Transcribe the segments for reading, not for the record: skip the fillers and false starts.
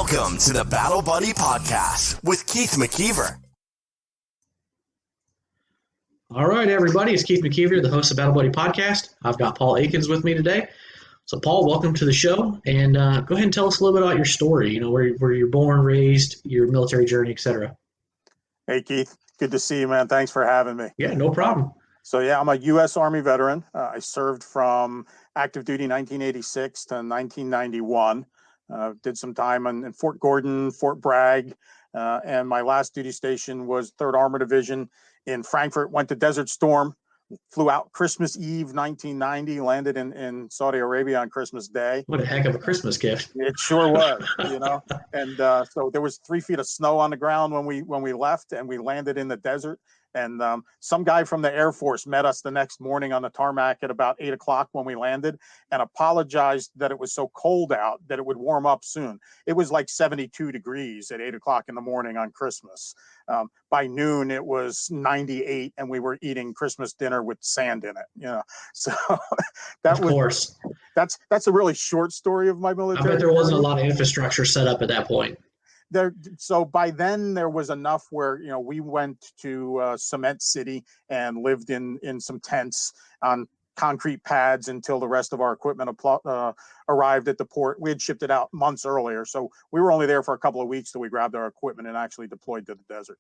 Welcome to the Battle Buddy Podcast with Keith McKeever. All right, everybody. It's Keith McKeever, the host of Battle Buddy Podcast. I've got Paul Akins with me today. So, Paul, welcome to the show. And go ahead and tell us a little bit about your story, you know, where you're born, raised, your military journey, etc. Hey, Keith. Good to see you, man. Thanks for having me. Yeah, no problem. So, I'm a U.S. Army veteran. I served from active duty 1986 to 1991. Did some time in Fort Gordon, Fort Bragg, and my last duty station was 3rd Armor Division in Frankfurt. Went to Desert Storm, flew out Christmas Eve 1990, landed in Saudi Arabia on Christmas Day. What a heck of a Christmas gift. It sure was, you know. And so there was 3 feet of snow on the ground when we left, and we landed in the desert. And some guy from the Air Force met us the next morning on the tarmac at about 8 o'clock when we landed and apologized that it was so cold out that it would warm up soon. It was like 72 degrees at 8 o'clock in the morning on Christmas. By noon, it was 98, and we were eating Christmas dinner with sand in it. You know, so Of course. That's a really short story of my military. I bet there wasn't a lot of infrastructure set up at that point. So by then there was enough where, you know, we went to Cement City and lived in some tents on concrete pads until the rest of our equipment arrived at the port. We had shipped it out months earlier, so we were only there for a couple of weeks till we grabbed our equipment and actually deployed to the desert.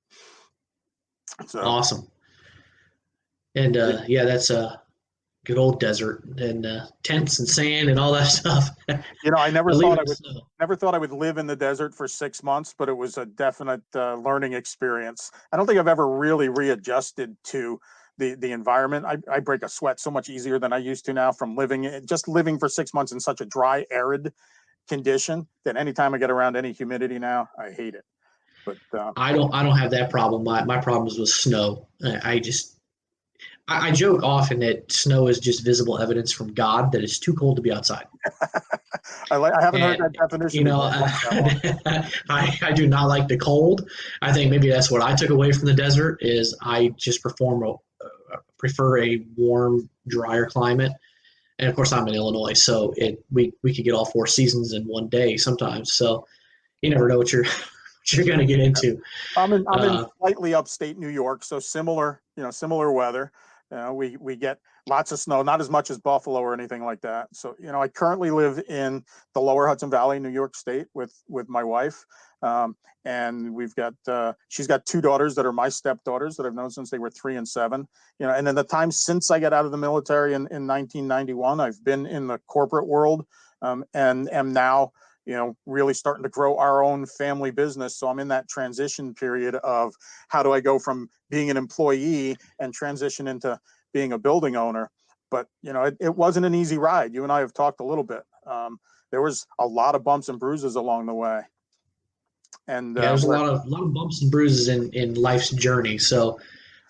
So awesome. And that's a good old desert and tents and sand and all that stuff. You know, I never thought I would live in the desert for 6 months, but it was a definite learning experience. I don't think I've ever really readjusted to the environment. I break a sweat so much easier than I used to now from living for 6 months in such a dry, arid condition that anytime I get around any humidity now, I hate it. But I don't have that problem. My problem is with snow. I joke often that snow is just visible evidence from God that it's too cold to be outside. I haven't heard that definition. You know, I do not like the cold. I think maybe that's what I took away from the desert is I just prefer a warm, drier climate. And of course, I'm in Illinois, so we could get all 4 seasons in one day sometimes. So you never know what you're going to get into. I'm in slightly upstate New York, so similar weather. We get lots of snow, not as much as Buffalo or anything like that. So, you know, I currently live in the lower Hudson Valley, New York State with my wife. And she's got 2 daughters that are my stepdaughters that I've known since they were 3 and 7, you know, and then the time since I got out of the military in 1991, I've been in the corporate world, and am now, you know, really starting to grow our own family business. So I'm in that transition period of how do I go from being an employee and transition into being a building owner. But, you know, it wasn't an easy ride. You and I have talked a little bit. There was a lot of bumps and bruises along the way. And there's a lot of bumps and bruises in life's journey. So,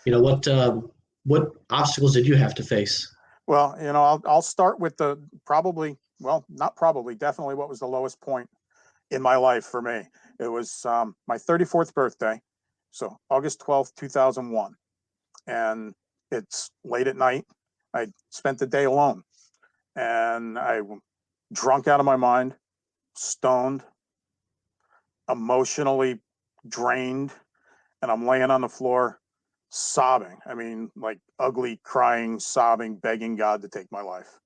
you know, what obstacles did you have to face? Well, you know, I'll start with definitely what was the lowest point in my life for me. It was my 34th birthday, so August 12th, 2001. And it's late at night. I spent the day alone, and I drunk out of my mind, stoned, emotionally drained, and I'm laying on the floor sobbing. I mean, like ugly, crying, sobbing, begging God to take my life.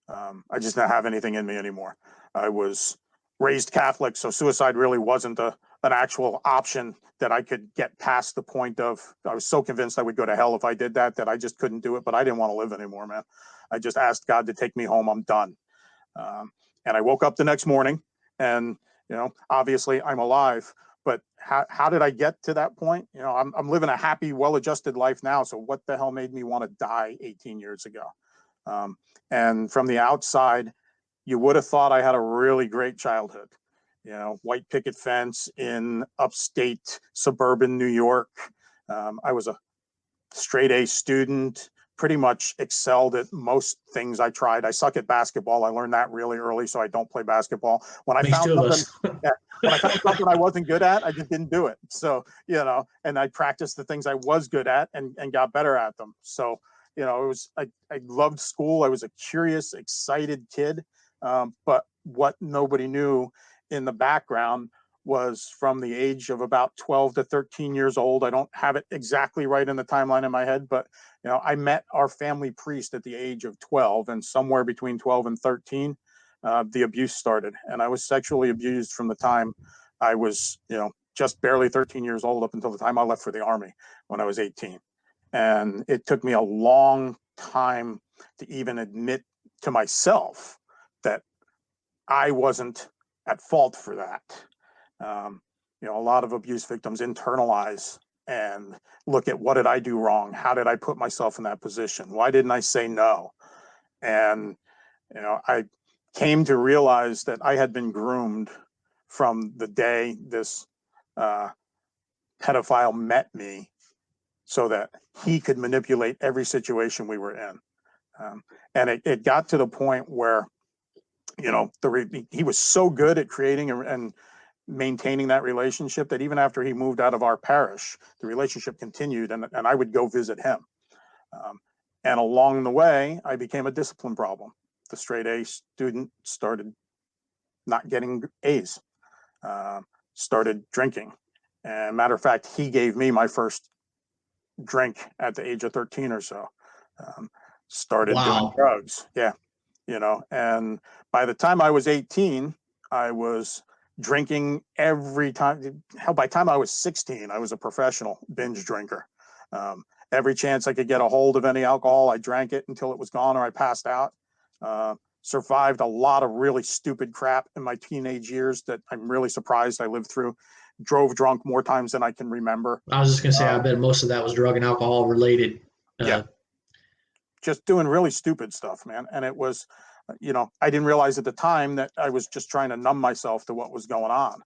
I just didn't have anything in me anymore. I was raised Catholic, so suicide really wasn't an actual option that I could get past the point of. I was so convinced I would go to hell if I did that I just couldn't do it, but I didn't want to live anymore, man. I just asked God to take me home. I'm done. And I woke up the next morning and, you know, obviously I'm alive, but how did I get to that point? You know, I'm living a happy, well-adjusted life now. So what the hell made me want to die 18 years ago? And from the outside, you would have thought I had a really great childhood. You know, white picket fence in upstate suburban New York. I was a straight A student, pretty much excelled at most things I tried. I suck at basketball. I learned that really early, so I don't play basketball. When I found something I wasn't good at, I just didn't do it. So, you know, and I practiced the things I was good at and got better at them. So, you know, I loved school. I was a curious, excited kid. But what nobody knew in the background was from the age of about 12 to 13 years old. I don't have it exactly right in the timeline in my head, but I met our family priest at the age of 12, and somewhere between 12 and 13, the abuse started. And I was sexually abused from the time I was, just barely 13 years old up until the time I left for the Army when I was 18. And it took me a long time to even admit to myself that I wasn't at fault for that. A lot of abuse victims internalize and look at, what did I do wrong? How did I put myself in that position? Why didn't I say no? And, I came to realize that I had been groomed from the day this pedophile met me so that he could manipulate every situation we were in. And it got to the point where, he was so good at creating and maintaining that relationship that even after he moved out of our parish, the relationship continued, and I would go visit him. And along the way, I became a discipline problem. The straight A student started not getting A's, started drinking. And matter of fact, he gave me my first drink at the age of 13 or so. Started doing drugs. Yeah. And by the time I was 18, I was drinking every time. Hell, by the time I was 16, I was a professional binge drinker. Every chance I could get a hold of any alcohol, I drank it until it was gone or I passed out. Survived a lot of really stupid crap in my teenage years that I'm really surprised I lived through. Drove drunk more times than I can remember. I was just going to say, I bet most of that was drug and alcohol related. Yeah. Just doing really stupid stuff, man. And it was, I didn't realize at the time that I was just trying to numb myself to what was going on.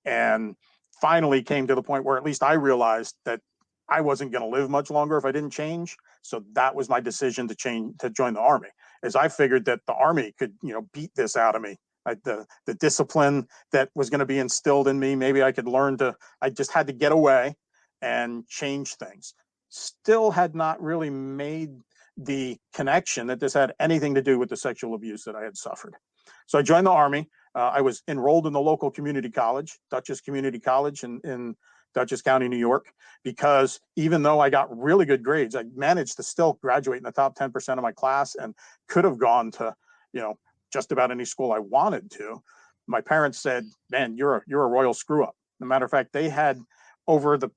And finally came to the point where at least I realized that I wasn't going to live much longer if I didn't change. So that was my decision to join the Army, as I figured that the Army could, beat this out of me. The discipline that was going to be instilled in me, maybe I could learn I just had to get away and change things. Still had not really made the connection that this had anything to do with the sexual abuse that I had suffered. So I joined the Army. I was enrolled in the local community college, Dutchess Community College in Dutchess County, New York, because even though I got really good grades, I managed to still graduate in the top 10% of my class and could have gone to, just about any school I wanted to. My parents said, man, you're a royal screw up. As a matter of fact, they had, over the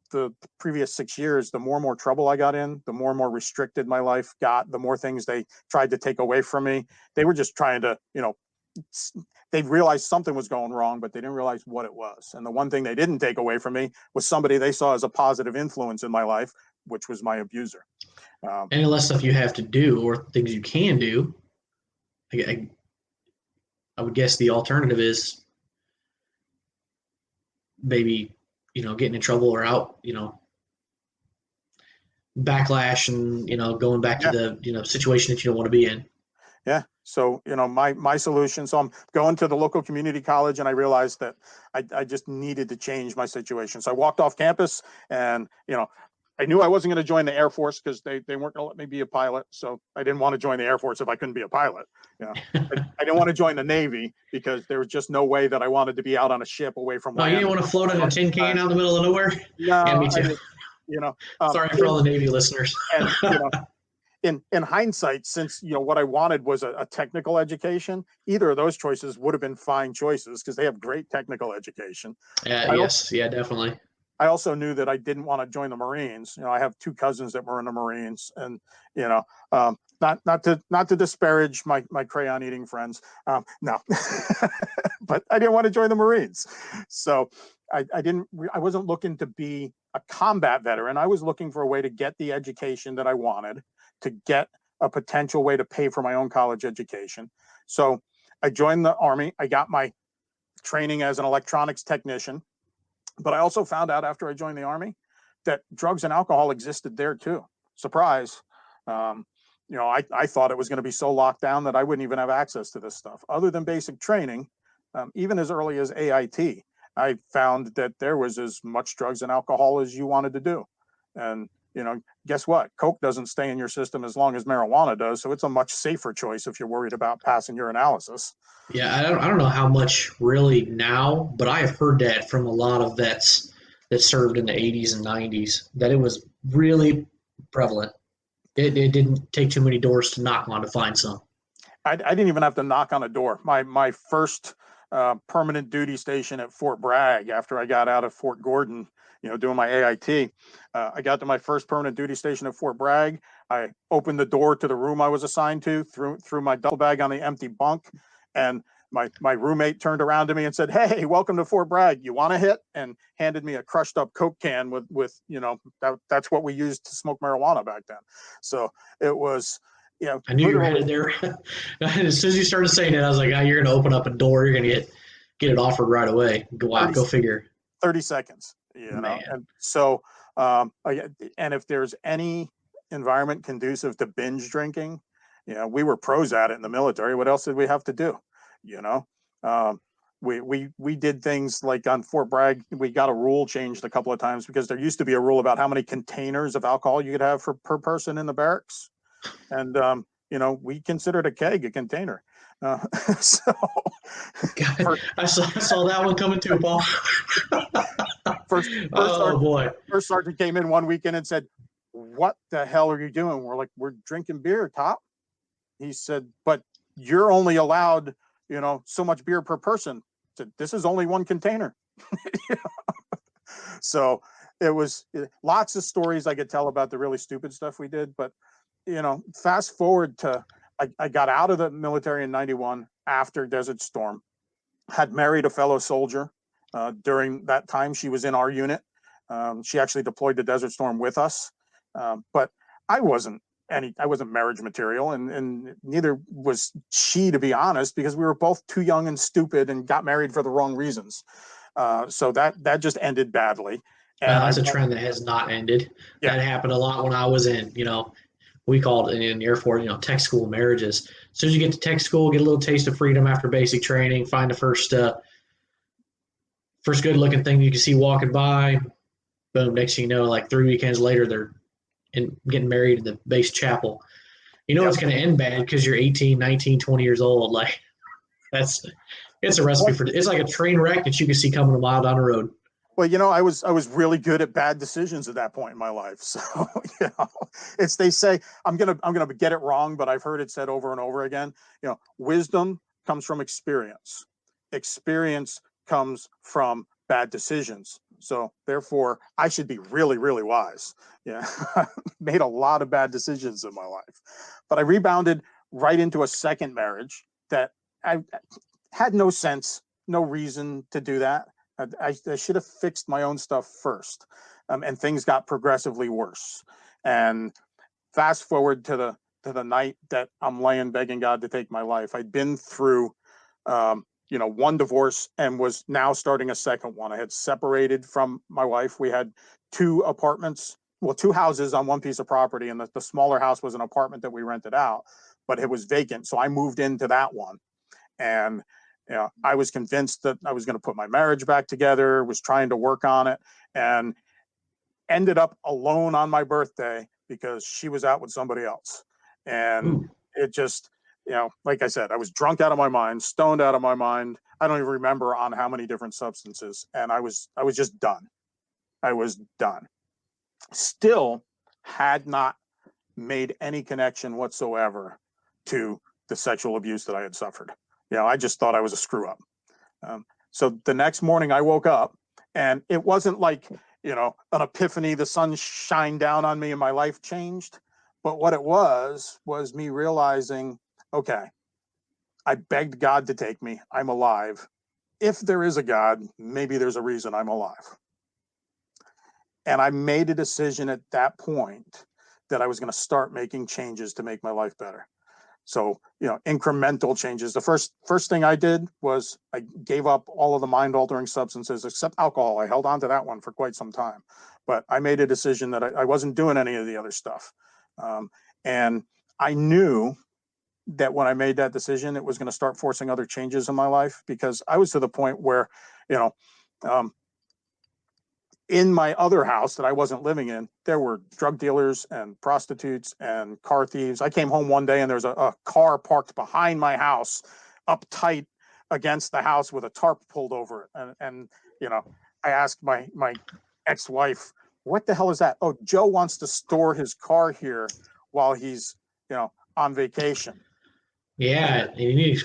previous 6 years, the more and more trouble I got in, the more and more restricted my life got, the more things they tried to take away from me. They were just trying to, they realized something was going wrong, but they didn't realize what it was. And the one thing they didn't take away from me was somebody they saw as a positive influence in my life, which was my abuser. Any less stuff you have to do or things you can do, I would guess the alternative is maybe, getting in trouble or out, backlash and, going back to the, situation that you don't want to be in. Yeah. So, my solution, so I'm going to the local community college, and I realized that I just needed to change my situation. So I walked off campus and, I knew I wasn't going to join the Air Force because they weren't going to let me be a pilot. So I didn't want to join the Air Force if I couldn't be a pilot. I didn't want to join the Navy because there was just no way that I wanted to be out on a ship away from land. You didn't want to float on a tin can out in the middle of nowhere? No, yeah, me too. Sorry for all the Navy listeners. And, in hindsight, since what I wanted was a technical education, either of those choices would have been fine choices because they have great technical education. Definitely. I also knew that I didn't want to join the Marines. I have two cousins that were in the Marines, and not to disparage my crayon eating friends, no, but I didn't want to join the Marines. So I wasn't looking to be a combat veteran. I was looking for a way to get the education that I wanted, to get a potential way to pay for my own college education. So I joined the Army. I got my training as an electronics technician. But I also found out after I joined the Army that drugs and alcohol existed there too. Surprise. I thought it was going to be so locked down that I wouldn't even have access to this stuff. Other than basic training, even as early as AIT, I found that there was as much drugs and alcohol as you wanted to do. And guess what? Coke doesn't stay in your system as long as marijuana does. So it's a much safer choice if you're worried about passing your analysis. Yeah, I don't know how much really now, but I have heard that from a lot of vets that served in the 80s and 90s that it was really prevalent. It didn't take too many doors to knock on to find some. I didn't even have to knock on a door. My first permanent duty station at Fort Bragg after I got out of Fort Gordon, doing my AIT. I got to my first permanent duty station at Fort Bragg. I opened the door to the room I was assigned to, threw my duffel bag on the empty bunk, and my roommate turned around to me and said, "Hey, welcome to Fort Bragg. You want a hit?" And handed me a crushed up Coke can with that's what we used to smoke marijuana back then. So it was. I knew you were headed there. As soon as you started saying it, I was like, you're going to open up a door. You're going to get it offered right away. Go figure. 30 seconds, And so, and if there's any environment conducive to binge drinking, we were pros at it in the military. What else did we have to do? We did things like on Fort Bragg, we got a rule changed a couple of times because there used to be a rule about how many containers of alcohol you could have per person in the barracks. And, we considered a keg a container. So God, I saw that one coming too, Paul. First sergeant came in one weekend and said, "What the hell are you doing?" We're like, "We're drinking beer, Top." He said, "But you're only allowed, so much beer per person." I said, "This is only one container." So it was lots of stories I could tell about the really stupid stuff we did, but fast forward to I got out of the military in 91 after Desert Storm, had married a fellow soldier during that time. She was in our unit. She actually deployed to Desert Storm with us. But I wasn't marriage material, and neither was she, to be honest, because we were both too young and stupid and got married for the wrong reasons. So that just ended badly. And that's a trend that has not ended. Yeah. That happened a lot when I was in, we called it in the Air Force, tech school marriages. As soon as you get to tech school, get a little taste of freedom after basic training, find the first good looking thing you can see walking by. Boom. Next thing you know, like 3 weekends later, they're getting married in the base chapel. It's going to end bad because you're 18, 19, 20 years old. Like it's a recipe it's like a train wreck that you can see coming a mile down the road. Well, I was really good at bad decisions at that point in my life. So, they say I'm gonna get it wrong, but I've heard it said over and over again. Wisdom comes from experience. Experience comes from bad decisions. So therefore, I should be really, really wise. Yeah, made a lot of bad decisions in my life, but I rebounded right into a second marriage that I had no sense, no reason to do that. I should have fixed my own stuff first, and things got progressively worse. And fast forward to the night that I'm laying begging God to take my life. I'd been through, one divorce and was now starting a second one. I had separated from my wife. We had two houses on one piece of property, and the smaller house was an apartment that we rented out, but it was vacant. So I moved into that one, and I was convinced that I was going to put my marriage back together, was trying to work on it, and ended up alone on my birthday because she was out with somebody else. And it just, like I said, I was drunk out of my mind, stoned out of my mind. I don't even remember on how many different substances. And I was just done. I was done. Still had not made any connection whatsoever to the sexual abuse that I had suffered. I just thought I was a screw up. So the next morning I woke up, and it wasn't like, an epiphany, the sun shined down on me and my life changed. But what it was me realizing, okay, I begged God to take me. I'm alive. If there is a God, maybe there's a reason I'm alive. And I made a decision at that point that I was going to start making changes to make my life better. So, incremental changes. The first thing I did was I gave up all of the mind-altering substances except alcohol. I held on to that one for quite some time, but I made a decision that I wasn't doing any of the other stuff. And I knew that when I made that decision, it was going to start forcing other changes in my life, because I was to the point where, in my other house that I wasn't living in, there were drug dealers and prostitutes and car thieves. I came home one day and there's a car parked behind my house, up tight against the house with a tarp pulled over it. And you know, I asked my ex-wife, what the hell is that? Oh, Joe wants to store his car here while he's, on vacation. Yeah, and you need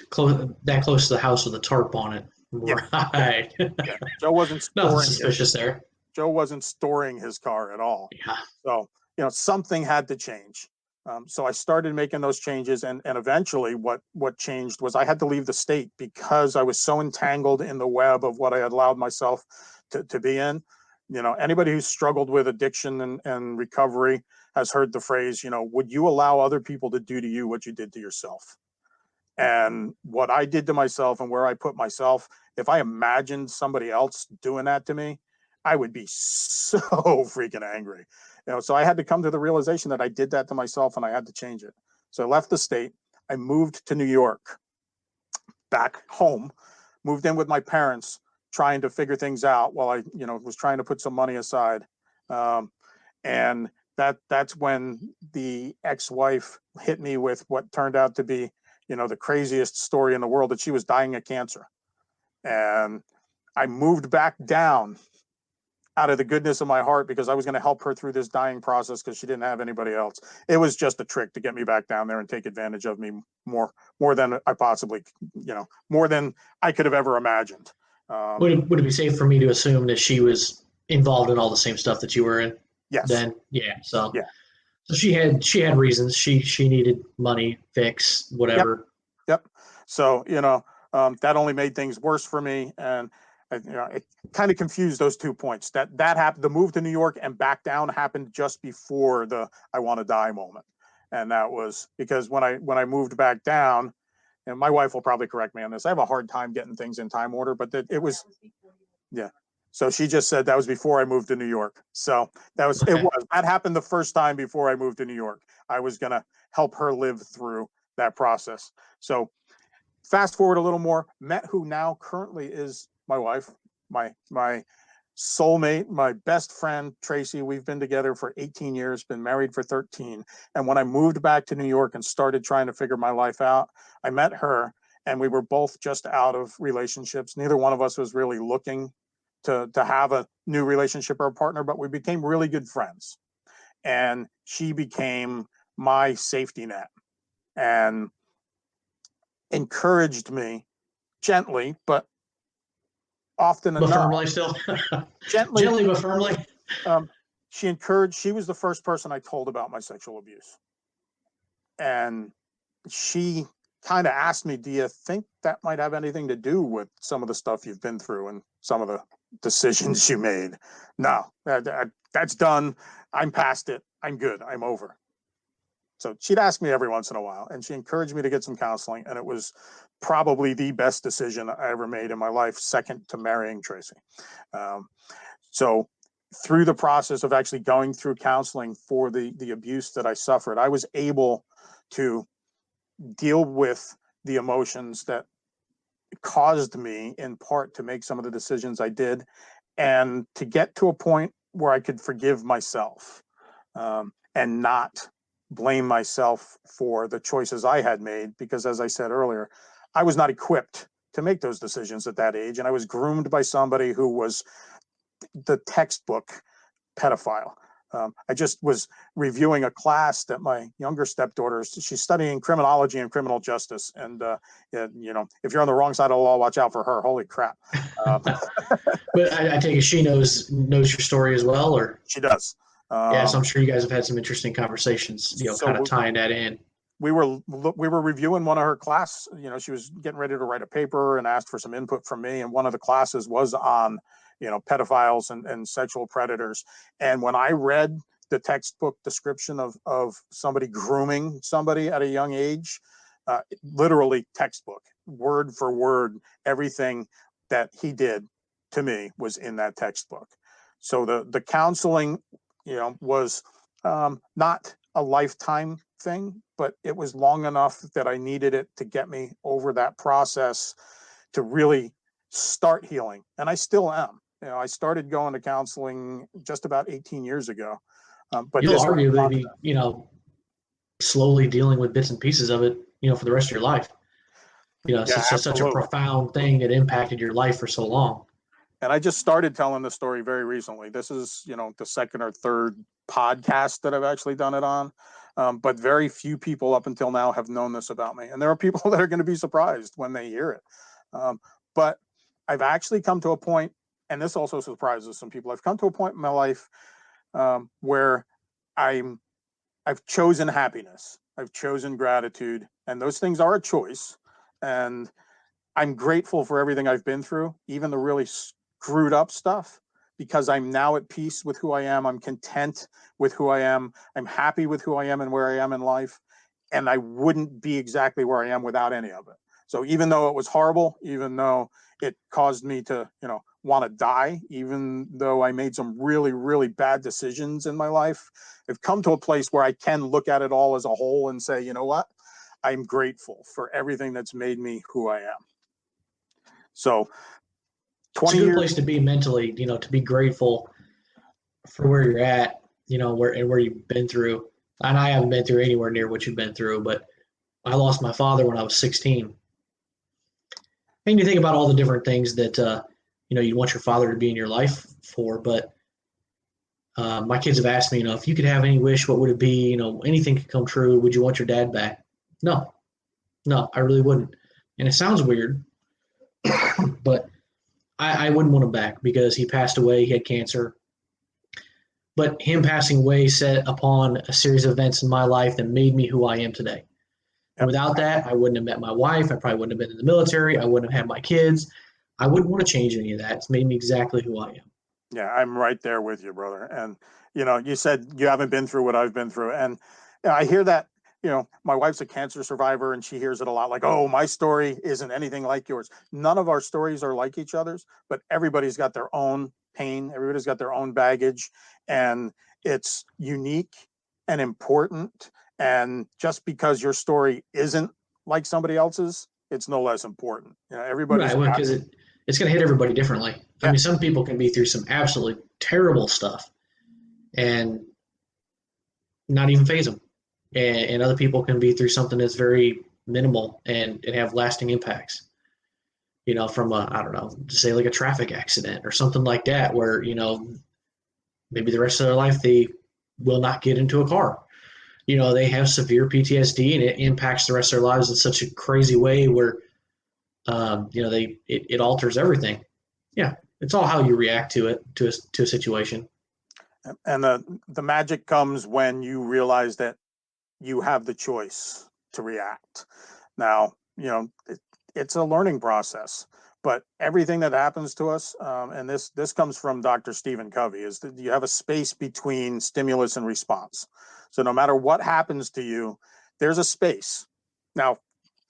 that close to the house with a tarp on it. Yeah. Right. Yeah. Joe wasn't Nothing storing suspicious there. Joe wasn't storing his car at all. Yeah. So, something had to change. So I started making those changes, and eventually what changed was I had to leave the state because I was so entangled in the web of what I had allowed myself to be in. Anybody who's struggled with addiction and recovery has heard the phrase, would you allow other people to do to you what you did to yourself? And what I did to myself and where I put myself, if I imagined somebody else doing that to me, I would be so freaking angry. So I had to come to the realization that I did that to myself and I had to change it. So I left the state. I moved to New York, back home, moved in with my parents, trying to figure things out while I, was trying to put some money aside. And that's when the ex-wife hit me with what turned out to be, the craziest story in the world, that she was dying of cancer. And I moved back down out of the goodness of my heart because I was going to help her through this dying process because she didn't have anybody else. It was just a trick to get me back down there and take advantage of me more than I possibly, more than I could have ever imagined. Would it be safe for me to assume that she was involved in all the same stuff that you were in? Yes. Then, yeah. So, yeah. So she had reasons. She needed money, fix, whatever. Yep. So, that only made things worse for me. And, it kind of confused those 2 points. That happened, the move to New York and back down happened just before the I want to die moment. And that was because when I moved back down, and my wife will probably correct me on this, I have a hard time getting things in time order, but it was, yeah. So she just said that was before I moved to New York. So that happened the first time before I moved to New York. I was going to help her live through that process. So fast forward a little more, met who now currently is my wife, my soulmate, my best friend, Tracy. We've been together for 18 years, been married for 13. And when I moved back to New York and started trying to figure my life out, I met her, and we were both just out of relationships. Neither one of us was really looking to have a new relationship or a partner, but we became really good friends. And she became my safety net and encouraged me gently, but often but enough. Firmly still. Gently but firmly. She was the first person I told about my sexual abuse. And she kind of asked me, do you think that might have anything to do with some of the stuff you've been through and some of the decisions you made? No, that's done. I'm past it. I'm good. I'm over. So she'd ask me every once in a while, and she encouraged me to get some counseling. And it was probably the best decision I ever made in my life, second to marrying Tracy. So through the process of actually going through counseling for the abuse that I suffered, I was able to deal with the emotions that caused me in part to make some of the decisions I did, and to get to a point where I could forgive myself and not blame myself for the choices I had made. Because as I said earlier, I was not equipped to make those decisions at that age. And I was groomed by somebody who was the textbook pedophile. I just was reviewing a class that my younger stepdaughter, she's studying criminology and criminal justice. And, if you're on the wrong side of the law, watch out for her. Holy crap. But I take it she knows your story as well, or? She does. Yeah, so I'm sure you guys have had some interesting conversations, kind of tying that in. We were reviewing one of her class. She was getting ready to write a paper and asked for some input from me. And one of the classes was on, pedophiles and sexual predators. And when I read the textbook description of somebody grooming somebody at a young age, literally textbook, word for word, everything that he did to me was in that textbook. So the counseling, was not a lifetime thing, but it was long enough that I needed it to get me over that process to really start healing. And I still am. I started going to counseling just about 18 years ago. But You'll this arguably be, slowly dealing with bits and pieces of it, for the rest of your life. It's yeah, such a absolutely. profound thing that impacted your life for so long. And I just started telling the story very recently. This is, the second or third podcast that I've actually done it on. But very few people up until now have known this about me. And there are people that are going to be surprised when they hear it. But I've actually come to a point, and this also surprises some people. I've come to a point in my life where I've chosen happiness. I've chosen gratitude, and those things are a choice. And I'm grateful for everything I've been through, even the really screwed up stuff, because I'm now at peace with who I am. I'm content with who I am. I'm happy with who I am and where I am in life. And I wouldn't be exactly where I am without any of it. So even though it was horrible, even though it caused me to, want to die, even though I made some really, really bad decisions in my life, I've come to a place where I can look at it all as a whole and say, you know what? I'm grateful for everything that's made me who I am. So 20 It's a good years. place to be mentally, to be grateful for where you're at, where you've been through. And I haven't been through anywhere near what you've been through, but I lost my father when I was 16. And you think about all the different things that, you'd want your father to be in your life for. But my kids have asked me, if you could have any wish, what would it be? Anything could come true. Would you want your dad back? No, I really wouldn't. And it sounds weird, but I wouldn't want him back because he passed away. He had cancer. But him passing away set upon a series of events in my life that made me who I am today. And without that, I wouldn't have met my wife. I probably wouldn't have been in the military. I wouldn't have had my kids. I wouldn't want to change any of that. It's made me exactly who I am. Yeah, I'm right there with you, brother. And, you said you haven't been through what I've been through. And I hear that, my wife's a cancer survivor and she hears it a lot like, oh, my story isn't anything like yours. None of our stories are like each other's, but everybody's got their own pain. Everybody's got their own baggage, and it's unique and important. And just because your story isn't like somebody else's, it's no less important. Everybody's right, because it's going to hit everybody differently. Yeah. I mean, some people can be through some absolutely terrible stuff and not even faze them. And other people can be through something that's very minimal and have lasting impacts. From I don't know, say like a traffic accident or something like that, where, maybe the rest of their life they will not get into a car. They have severe PTSD and it impacts the rest of their lives in such a crazy way where, it alters everything. Yeah, it's all how you react to it, to a situation. And the magic comes when you realize that you have the choice to react. Now, it's a learning process, but everything that happens to us, and this comes from Dr. Stephen Covey, is that you have a space between stimulus and response. So no matter what happens to you, there's a space. Now,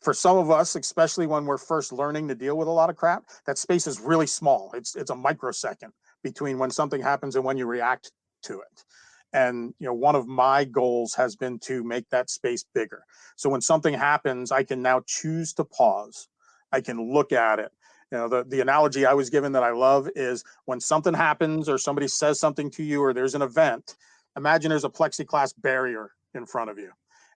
for some of us, especially when we're first learning to deal with a lot of crap, that space is really small. It's a microsecond between when something happens and when you react to it. And, one of my goals has been to make that space bigger. So when something happens, I can now choose to pause. I can look at it. The analogy I was given that I love is when something happens or somebody says something to you or there's an event, imagine there's a plexiglass barrier in front of you.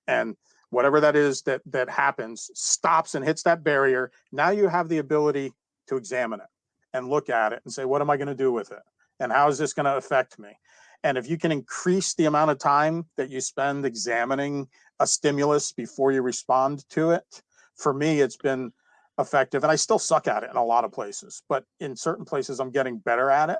And whatever that is that happens stops and hits that barrier. Now you have the ability to examine it and look at it and say, what am I going to do with it? And how is this going to affect me? And if you can increase the amount of time that you spend examining a stimulus before you respond to it, for me, it's been effective. And I still suck at it in a lot of places, but in certain places, I'm getting better at it,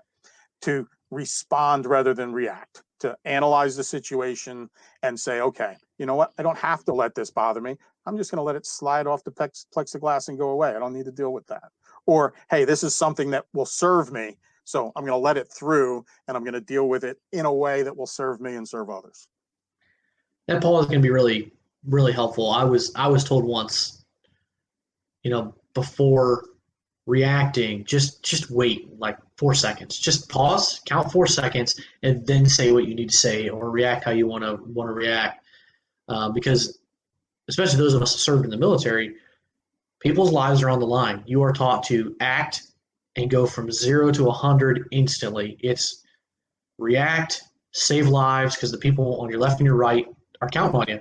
to respond rather than react, to analyze the situation and say, okay, you know what? I don't have to let this bother me. I'm just going to let it slide off the plexiglass and go away. I don't need to deal with that. Or, hey, this is something that will serve me. So I'm going to let it through and I'm going to deal with it in a way that will serve me and serve others. That, Paul, is going to be really, really helpful. I was told once, before reacting, just wait like 4 seconds. Just pause, count 4 seconds, and then say what you need to say or react how you want to react. Because especially those of us who served in the military, people's lives are on the line. You are taught to act and go from 0 to 100 instantly. It's react, save lives, because the people on your left and your right are counting on you.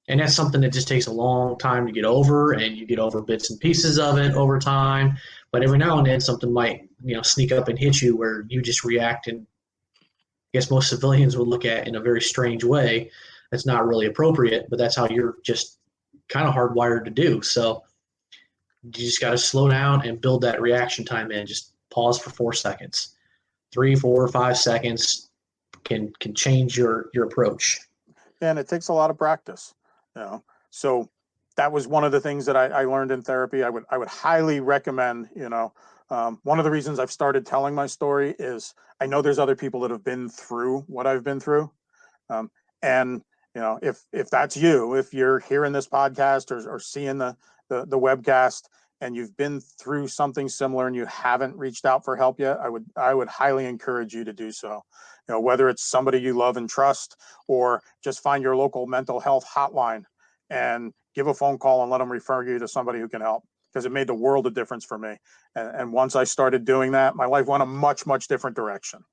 And that's something that just takes a long time to get over, and you get over bits and pieces of it over time. But every now and then something might, sneak up and hit you where you just react, and I guess most civilians would look at in a very strange way. That's not really appropriate, but that's how you're just kind of hardwired to do. So you just got to slow down and build that reaction time in. Just pause for 4 seconds. 3, 4, 5 seconds can change your approach. And it takes a lot of practice, So that was one of the things that I learned in therapy. I would highly recommend, one of the reasons I've started telling my story is I know there's other people that have been through what I've been through. And, if that's you, if you're hearing this podcast or seeing the webcast and you've been through something similar and you haven't reached out for help yet, I would highly encourage you to do so. Whether it's somebody you love and trust, or just find your local mental health hotline and give a phone call and let them refer you to somebody who can help, because it made the world of difference for me. And once I started doing that, my life went a much, much different direction.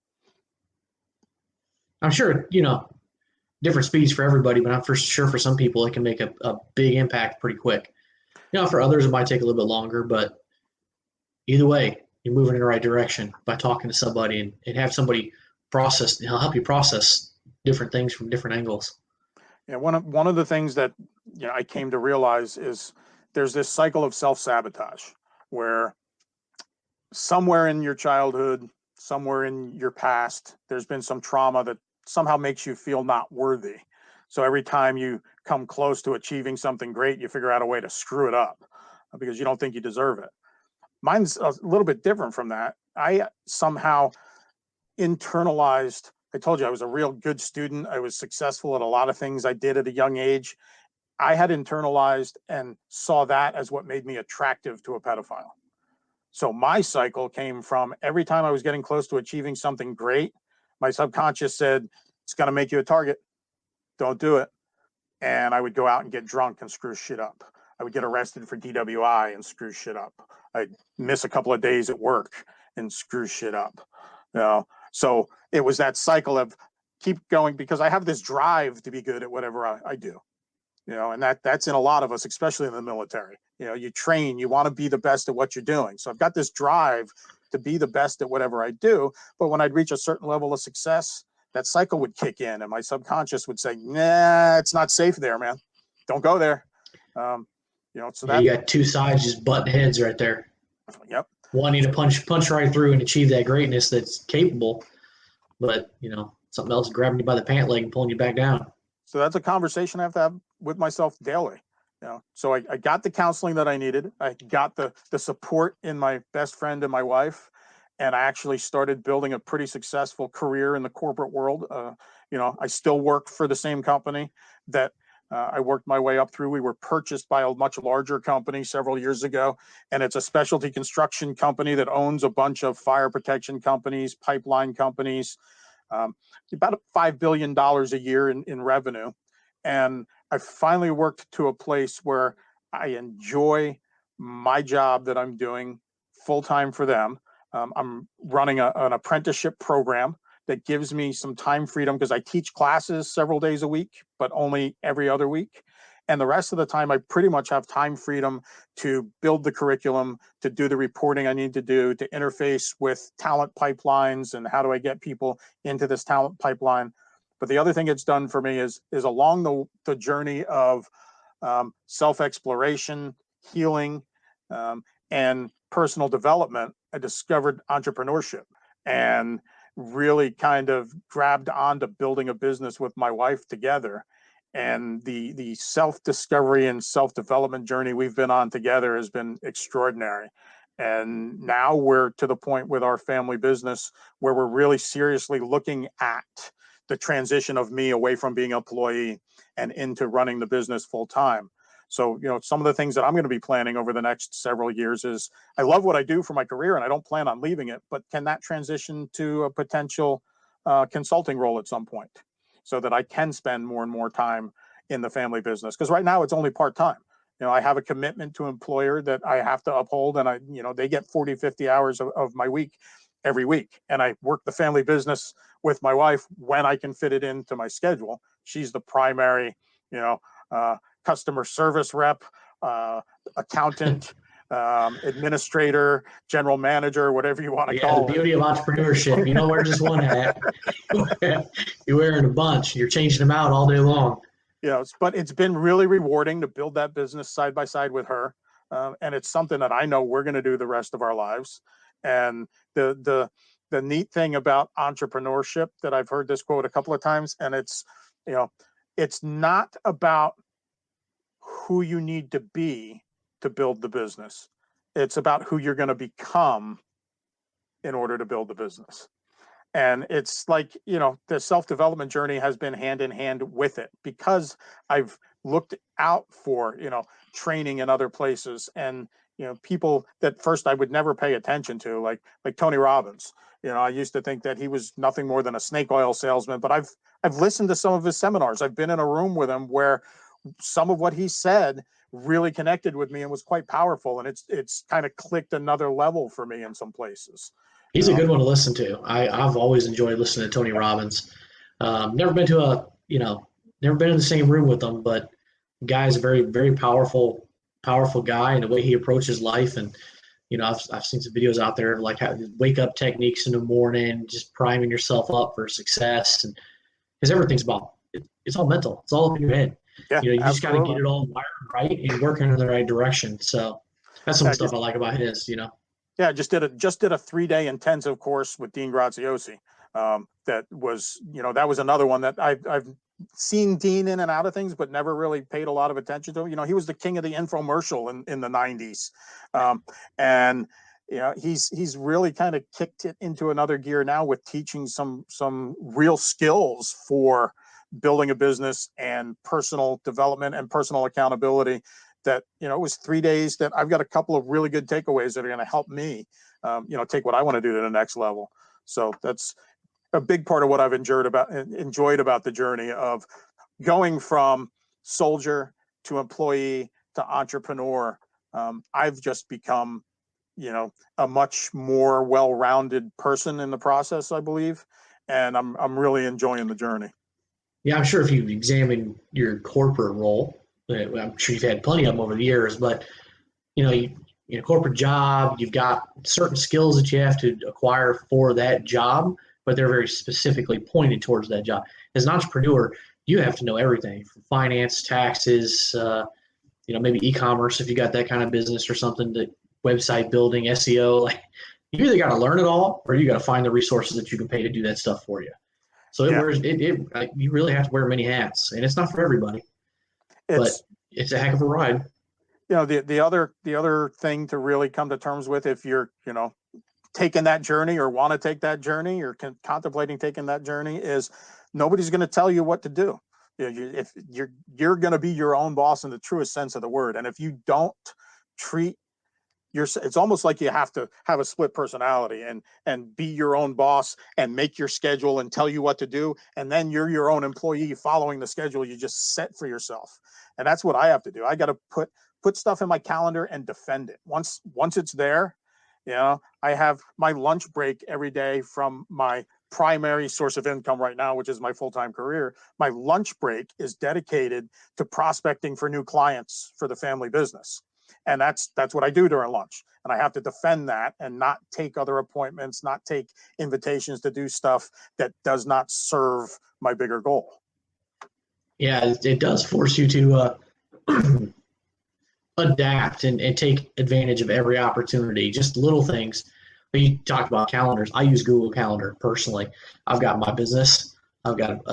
I'm sure, different speeds for everybody, but I'm for sure for some people it can make a big impact pretty quick. For others it might take a little bit longer, but either way, you're moving in the right direction by talking to somebody and have somebody help you process different things from different angles. Yeah, one of the things that I came to realize is there's this cycle of self-sabotage where somewhere in your childhood, somewhere in your past, there's been some trauma that somehow makes you feel not worthy. So every time you come close to achieving something great, you figure out a way to screw it up because you don't think you deserve it. Mine's a little bit different from that. I somehow internalized. I told you I was a real good student. I was successful at a lot of things I did at a young age. I had internalized and saw that as what made me attractive to a pedophile. So my cycle came from every time I was getting close to achieving something great, my subconscious said, it's going to make you a target. Don't do it. And I would go out and get drunk and screw shit up. I would get arrested for DWI and screw shit up. I'd miss a couple of days at work and screw shit up. So it was that cycle of keep going, because I have this drive to be good at whatever I do. And that's in a lot of us, especially in the military. You train, you want to be the best at what you're doing. So I've got this drive to be the best at whatever I do. But when I'd reach a certain level of success, that cycle would kick in and my subconscious would say, nah, it's not safe there, man. Don't go there. So that you got two sides just butting heads right there. Yep. Wanting to punch right through and achieve that greatness that's capable, but something else grabbing you by the pant leg and pulling you back down. So that's a conversation I have to have with myself daily. So I got the counseling that I needed. I got the support in my best friend and my wife, and I actually started building a pretty successful career in the corporate world. I still work for the same company that I worked my way up through. We were purchased by a much larger company several years ago, and it's a specialty construction company that owns a bunch of fire protection companies, pipeline companies, about $5 billion a year in revenue. And I finally worked to a place where I enjoy my job that I'm doing full time for them. I'm running an apprenticeship program that gives me some time freedom because I teach classes several days a week, but only every other week. And the rest of the time, I pretty much have time freedom to build the curriculum, to do the reporting I need to do, to interface with talent pipelines and how do I get people into this talent pipeline. But the other thing it's done for me is along the journey of self-exploration, healing, and personal development, I discovered entrepreneurship and really kind of grabbed onto building a business with my wife together. And the self-discovery and self-development journey we've been on together has been extraordinary. And now we're to the point with our family business where we're really seriously looking at the transition of me away from being an employee and into running the business full time. So, some of the things that I'm going to be planning over the next several years is I love what I do for my career and I don't plan on leaving it, but can that transition to a potential consulting role at some point so that I can spend more and more time in the family business? Because right now it's only part-time. I have a commitment to employer that I have to uphold, and they get 40, 50 hours of my week every week. And I work the family business with my wife when I can fit it into my schedule. She's the primary, customer service rep, accountant, administrator, general manager, whatever you want to call it. The beauty of entrepreneurship, you don't wear just one hat. You're wearing a bunch. You're changing them out all day long. But it's been really rewarding to build that business side by side with her. And it's something that I know we're going to do the rest of our lives. And the neat thing about entrepreneurship that I've heard this quote a couple of times, and it's not about who you need to be to build the business. It's about who you're going to become in order to build the business. And it's like, the self-development journey has been hand in hand with it, because I've looked out for, training in other places, and, people that first I would never pay attention to, like Tony Robbins. I used to think that he was nothing more than a snake oil salesman, but I've listened to some of his seminars. I've been in a room with him where some of what he said really connected with me and was quite powerful. And it's kind of clicked another level for me in some places. He's a good one to listen to. I've always enjoyed listening to Tony Robbins. Never been to never been in the same room with him, but the guy is a very, very powerful guy, and the way he approaches life. And, I've seen some videos out there like how wake up techniques in the morning, just priming yourself up for success. And because everything's it's all mental. It's all up in your head. Yeah, you just got to get it all wired right and working in the right direction. So that's some stuff I like about his, Yeah, just did a 3-day intensive course with Dean Graziosi. That was another one that I've seen Dean in and out of things, but never really paid a lot of attention to. He was the king of the infomercial in the 90s. And he's really kind of kicked it into another gear now with teaching some real skills for building a business and personal development and personal accountability. That it was 3 days that I've got a couple of really good takeaways that are going to help me take what I want to do to the next level. So that's a big part of what I've enjoyed about the journey of going from soldier to employee to entrepreneur. I've just become a much more well-rounded person in the process, I believe, and I'm really enjoying the journey. Yeah, I'm sure if you examine your corporate role, I'm sure you've had plenty of them over the years, but in a corporate job, you've got certain skills that you have to acquire for that job, but they're very specifically pointed towards that job. As an entrepreneur, you have to know everything from finance, taxes, maybe e-commerce if you got that kind of business or something, that website building, SEO. Like, you either got to learn it all, or you got to find the resources that you can pay to do that stuff for you. So you really have to wear many hats, and it's not for everybody. But it's a heck of a ride. The other thing to really come to terms with, if you're taking that journey or want to take that journey or contemplating taking that journey, is nobody's going to tell you what to do. If you're going to be your own boss in the truest sense of the word, and if you don't treat it's almost like you have to have a split personality and be your own boss and make your schedule and tell you what to do, and then you're your own employee following the schedule you just set for yourself. And that's what I have to do. I got to put stuff in my calendar and defend it. Once it's there, I have my lunch break every day from my primary source of income right now, which is my full-time career. My lunch break is dedicated to prospecting for new clients for the family business. And that's what I do during lunch. And I have to defend that and not take other appointments, not take invitations to do stuff that does not serve my bigger goal. Yeah, it does force you to adapt and take advantage of every opportunity, just little things. When you talked about calendars, I use Google Calendar personally. I've got my business. I've got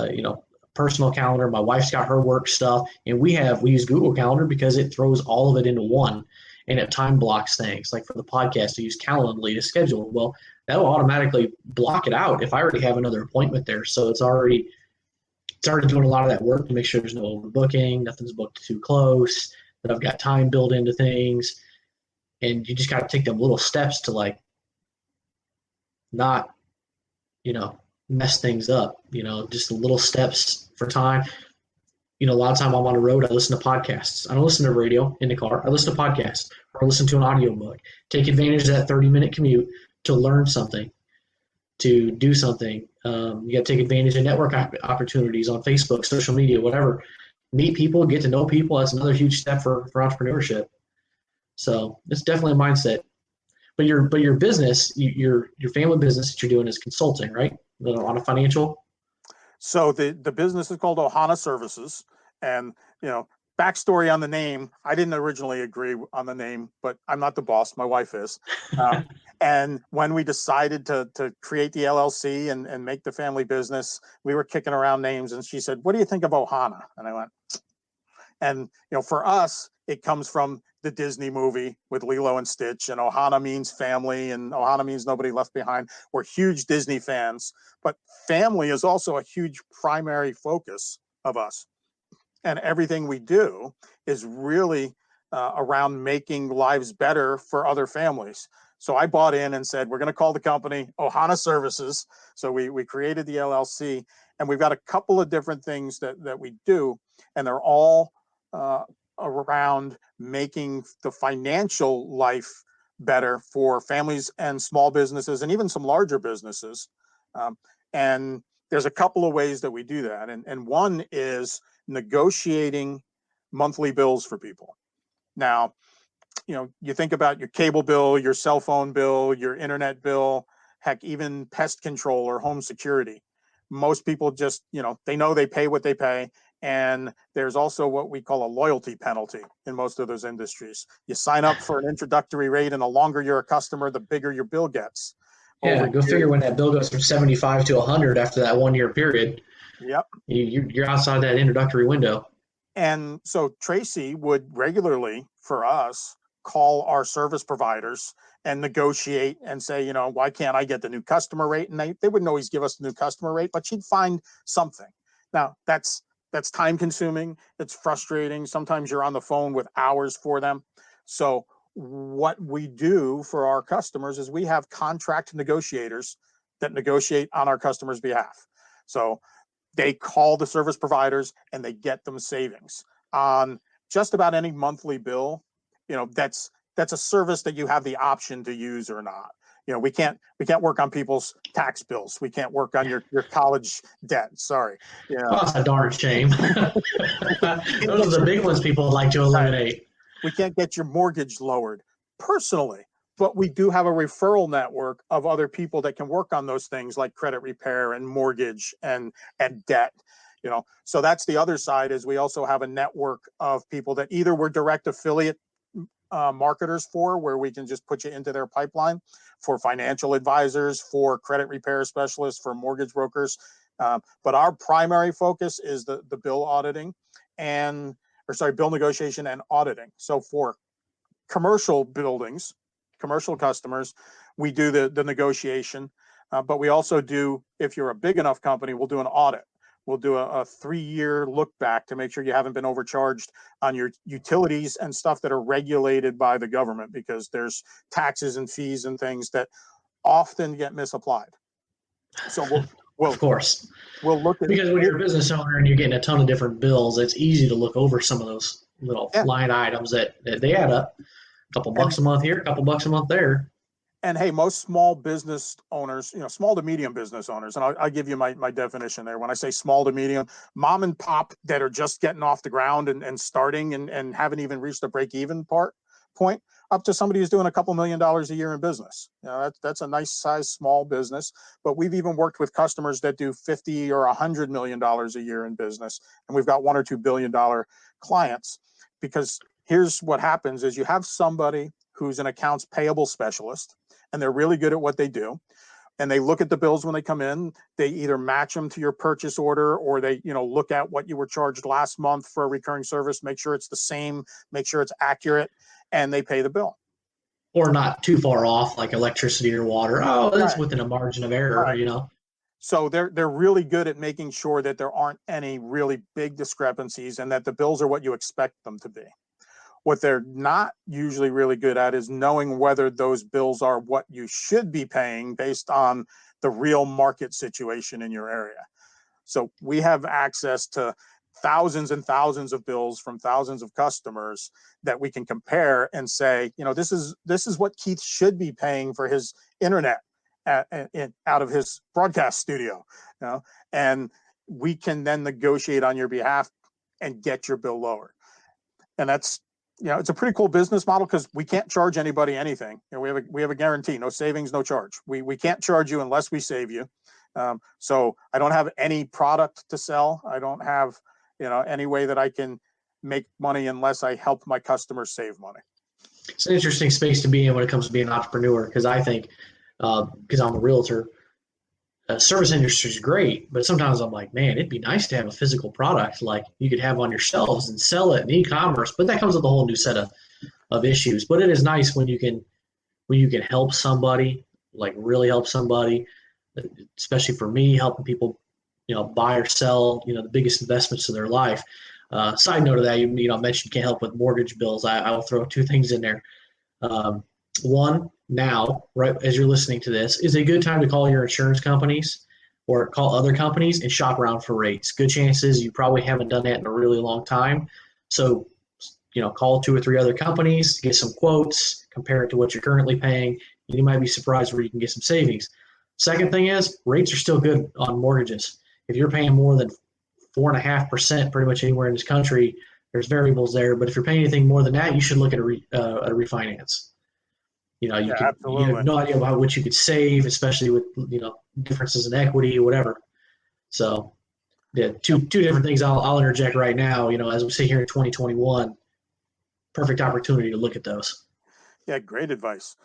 personal calendar. My wife's got her work stuff, and we use Google Calendar because it throws all of it into one, and it time blocks things. Like for the podcast, I use Calendly to schedule. Well, that'll automatically block it out if I already have another appointment there. So it's already doing a lot of that work to make sure there's no overbooking, nothing's booked too close, that I've got time built into things. And you just got to take them little steps to not, mess things up, just little steps for time. A lot of time I'm on the road, I listen to podcasts. I don't listen to radio in the car. I listen to podcasts or I listen to an audiobook. Take advantage of that 30-minute commute to learn something, to do something. You got to take advantage of network opportunities on Facebook, social media, whatever. Meet people, get to know people. That's another huge step for entrepreneurship. So it's definitely a mindset. But your business, your family business that you're doing is consulting, right? On a financial. So the business is called Ohana Services, and backstory on the name. I didn't originally agree on the name, but I'm not the boss. My wife is. And when we decided to create the LLC and make the family business, we were kicking around names, and she said, "What do you think of Ohana?" And I went, and for us, it comes from the Disney movie with Lilo and Stitch, and Ohana means family, and Ohana means nobody left behind. We're huge Disney fans, but family is also a huge primary focus of us. And everything we do is really around making lives better for other families. So I bought in and said, we're going to call the company Ohana Services. So we created the LLC, and we've got a couple of different things that we do, and they're all around making the financial life better for families and small businesses and even some larger businesses. And there's a couple of ways that we do that. And one is negotiating monthly bills for people. Now, you think about your cable bill, your cell phone bill, your internet bill, heck, even pest control or home security. Most people just, they know they pay what they pay. And there's also what we call a loyalty penalty in most of those industries. You sign up for an introductory rate, and the longer you're a customer, the bigger your bill gets. Yeah, go figure when that bill goes from 75 to 100 after that 1 year period. Yep. You're outside that introductory window. And so Tracy would regularly, for us, call our service providers and negotiate and say, why can't I get the new customer rate? And they wouldn't always give us the new customer rate, but she'd find something. Now, that's time consuming. It's frustrating. Sometimes you're on the phone with hours for them. So what we do for our customers is we have contract negotiators that negotiate on our customers' behalf. So they call the service providers and they get them savings on just about any monthly bill. That's a service that you have the option to use or not. We can't work on people's tax bills. We can't work on your college debt. Sorry. Oh, that's a darn shame. Those are the big ones people would like to eliminate. We can't get your mortgage lowered personally, but we do have a referral network of other people that can work on those things like credit repair and mortgage and debt. So that's the other side, is we also have a network of people that either we're direct affiliate marketers for, where we can just put you into their pipeline, for financial advisors, for credit repair specialists, for mortgage brokers. But our primary focus is the bill auditing bill negotiation and auditing. So for commercial buildings, commercial customers, we do the negotiation, but we also do, if you're a big enough company, we'll do an audit. We'll do a 3-year look back to make sure you haven't been overcharged on your utilities and stuff that are regulated by the government, because there's taxes and fees and things that often get misapplied. So of course, we'll look at, because when you're a business owner and you're getting a ton of different bills, it's easy to look over some of those little line items that they add up. A couple bucks a month here, a couple bucks a month there. And hey, most small business owners, small to medium business owners, and I'll give you my definition there. When I say small to medium, mom and pop that are just getting off the ground and starting and haven't even reached the break-even point, up to somebody who's doing a couple $1 million a year in business. That's a nice size small business. But we've even worked with customers that do $50 or $100 million a year in business, and we've got $1 or $2 billion clients. Because here's what happens: is you have somebody who's an accounts payable specialist, and they're really good at what they do. And they look at the bills when they come in. They either match them to your purchase order, or they, look at what you were charged last month for a recurring service, make sure it's the same, make sure it's accurate, and they pay the bill. Or not too far off, like electricity or water. Oh, that's within a margin of error, So they're really good at making sure that there aren't any really big discrepancies and that the bills are what you expect them to be. What they're not usually really good at is knowing whether those bills are what you should be paying based on the real market situation in your area. So we have access to thousands and thousands of bills from thousands of customers that we can compare and say, this is what Keith should be paying for his internet out of his broadcast studio, and we can then negotiate on your behalf and get your bill lower. And that's, it's a pretty cool business model because we can't charge anybody anything. We have a guarantee, no savings, no charge. We can't charge you unless we save you. So I don't have any product to sell. I don't have, any way that I can make money unless I help my customers save money. It's an interesting space to be in when it comes to being an entrepreneur, because I think, because I'm a realtor, service industry is great, but sometimes I'm like, man, it'd be nice to have a physical product like you could have on your shelves and sell it in e-commerce, but that comes with a whole new set of issues. But it is nice when you can help somebody, like really help somebody, especially for me, helping people, buy or sell, the biggest investments of their life. Side note of that, you mentioned you can't help with mortgage bills. I will throw two things in there. One, now, right as you're listening to this, is a good time to call your insurance companies or call other companies and shop around for rates. Good chances you probably haven't done that in a really long time. So, call 2 or 3 other companies, get some quotes, compare it to what you're currently paying, and you might be surprised where you can get some savings. Second thing is, rates are still good on mortgages. If you're paying more than 4.5% pretty much anywhere in this country, there's variables there. But if you're paying anything more than that, you should look at a refinance. You have no idea about what you could save, especially with, differences in equity or whatever. So, yeah, two different things I'll interject right now, as we sit here in 2021, perfect opportunity to look at those. Yeah, great advice.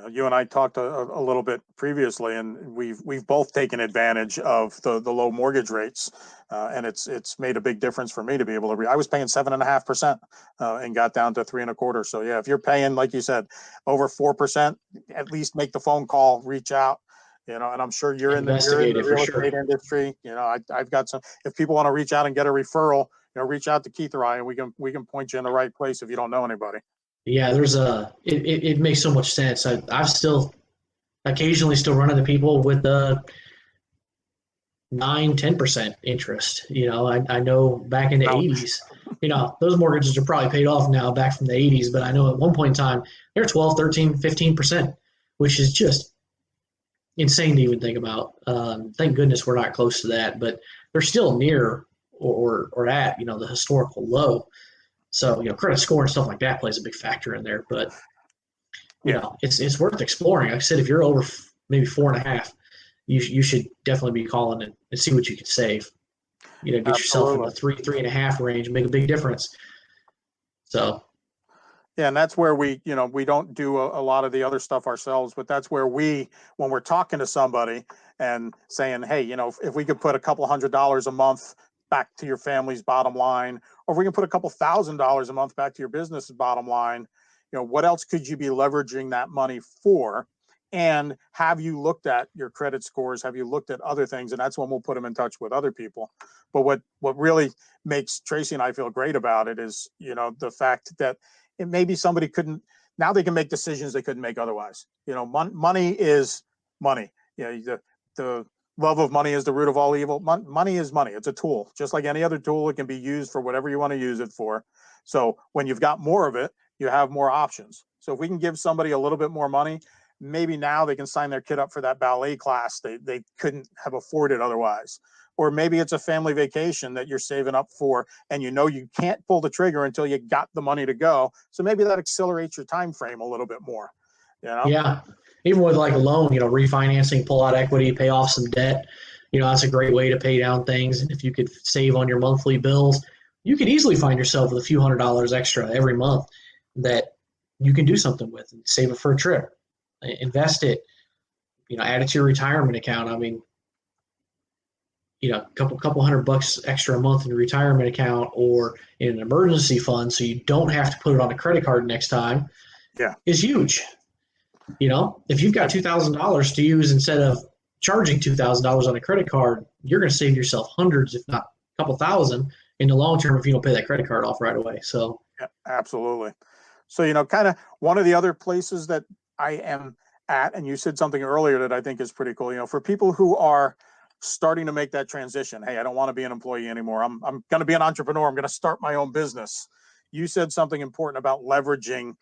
You and I talked a little bit previously, and we've both taken advantage of the low mortgage rates, and it's made a big difference for me to be able to. I was paying 7.5%, and got down to 3.25%. So yeah, if you're paying, like you said, over 4%, at least make the phone call, reach out. And I'm sure you're in the real estate industry. I've got some. If people want to reach out and get a referral, reach out to Keith or I, and we can point you in the right place if you don't know anybody. Yeah, it makes so much sense. I've still occasionally run into people with 9-10% interest. I know back in the 80s, those mortgages are probably paid off now back from the 80s, but I know at one point in time they're 12, 13, 15%, which is just insane to even think about. Thank goodness we're not close to that, but they're still near or at, the historical low. So, credit score and stuff like that plays a big factor in there, but it's worth exploring. Like I said, if you're over maybe 4.5, you should definitely be calling and see what you can save. Get yourself in the 3.5 range, make a big difference. So. Yeah, and that's where we don't do a lot of the other stuff ourselves, but that's where when we're talking to somebody and saying, hey, if we could put a couple $100 a month back to your family's bottom line, or if we can put a couple $1,000 a month back to your business's bottom line, what else could you be leveraging that money for? And have you looked at your credit scores? Have you looked at other things? And that's when we'll put them in touch with other people. But what really makes Tracy and I feel great about it is, the fact that it maybe somebody now they can make decisions they couldn't make otherwise. Money is money. The love of money is the root of all evil. Money is money. It's a tool. Just like any other tool, it can be used for whatever you want to use it for. So when you've got more of it, you have more options. So if we can give somebody a little bit more money, maybe now they can sign their kid up for that ballet class they couldn't have afforded otherwise. Or maybe it's a family vacation that you're saving up for, and you can't pull the trigger until you got the money to go. So maybe that accelerates your time frame a little bit more. Yeah. Even with like a loan, refinancing, pull out equity, pay off some debt, that's a great way to pay down things. And if you could save on your monthly bills, you could easily find yourself with a few $100s extra every month that you can do something with and save it for a trip, invest it, add it to your retirement account. I mean, a couple $100 extra a month in your retirement account or in an emergency fund, so you don't have to put it on a credit card next time. Yeah, is huge. If you've got $2,000 to use instead of charging $2,000 on a credit card, you're going to save yourself hundreds, if not a couple thousand, in the long term if you don't pay that credit card off right away. So, yeah, absolutely. So, kind of one of the other places that I am at, and you said something earlier that I think is pretty cool. For people who are starting to make that transition. Hey, I don't want to be an employee anymore. I'm going to be an entrepreneur. I'm going to start my own business. You said something important about leveraging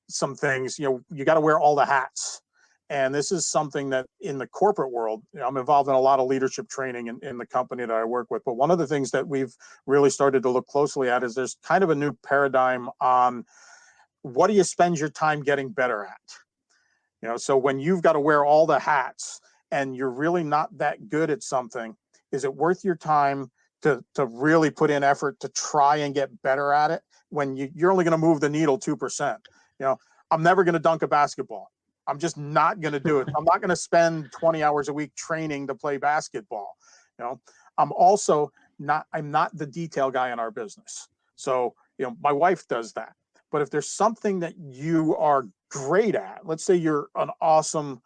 some things. You got to wear all the hats. And this is something that in the corporate world, I'm involved in a lot of leadership training in the company that I work with. But one of the things that we've really started to look closely at is there's kind of a new paradigm on what do you spend your time getting better at? So when you've got to wear all the hats and you're really not that good at something, is it worth your time to really put in effort to try and get better at it when you're only going to move the needle 2%? I'm never going to dunk a basketball. I'm just not going to do it. I'm not going to spend 20 hours a week training to play basketball. I'm not the detail guy in our business. So, my wife does that. But if there's something that you are great at, let's say you're an awesome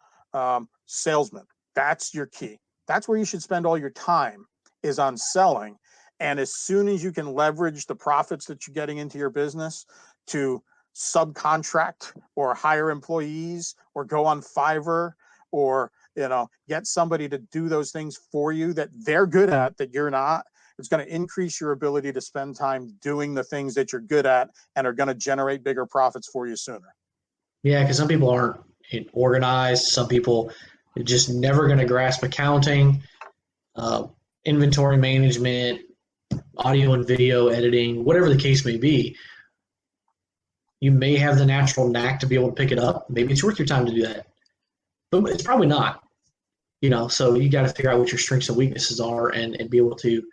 salesman, that's your key. That's where you should spend all your time, is on selling. And as soon as you can leverage the profits that you're getting into your business to subcontract or hire employees or go on Fiverr or get somebody to do those things for you that they're good at that you're not, it's going to increase your ability to spend time doing the things that you're good at and are going to generate bigger profits for you sooner. Yeah, because some people aren't organized. Some people are just never going to grasp accounting, inventory management, audio and video editing, whatever the case may be. You may have the natural knack to be able to pick it up. Maybe it's worth your time to do that, but it's probably not. So you got to figure out what your strengths and weaknesses are and be able to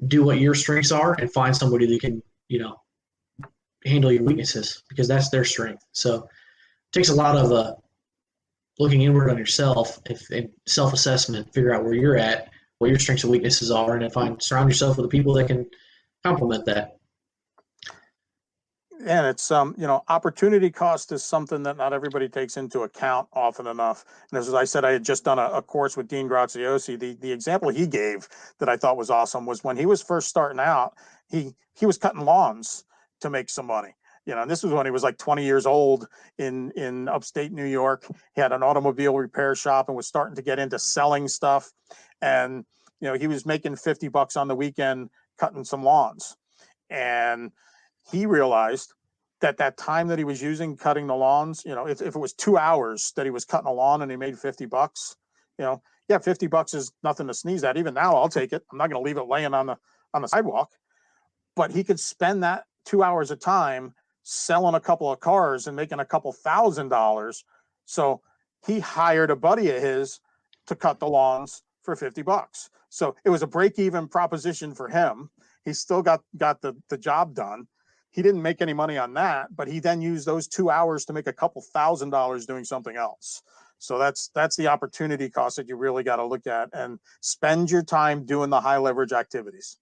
do what your strengths are and find somebody that can, handle your weaknesses, because that's their strength. So it takes a lot of looking inward on yourself and self-assessment, figure out where you're at, what your strengths and weaknesses are, and then surround yourself with the people that can complement that. And it's, opportunity cost is something that not everybody takes into account often enough. And as I said, I had just done a course with Dean Graziosi. The example he gave that I thought was awesome was when he was first starting out, he was cutting lawns to make some money. And this was when he was like 20 years old in upstate New York. He had an automobile repair shop and was starting to get into selling stuff. And, he was making $50 on the weekend cutting some lawns. And he realized that time that he was using cutting the lawns, if it was 2 hours that he was cutting a lawn and he made $50, $50 is nothing to sneeze at. Even now, I'll take it. I'm not going to leave it laying on the sidewalk. But he could spend that 2 hours of time selling a couple of cars and making a couple $1,000s. So he hired a buddy of his to cut the lawns for $50. So it was a break-even proposition for him. He still got the job done. He didn't make any money on that, but he then used those 2 hours to make a couple $1,000s doing something else. So that's the opportunity cost that you really got to look at and spend your time doing the high leverage activities.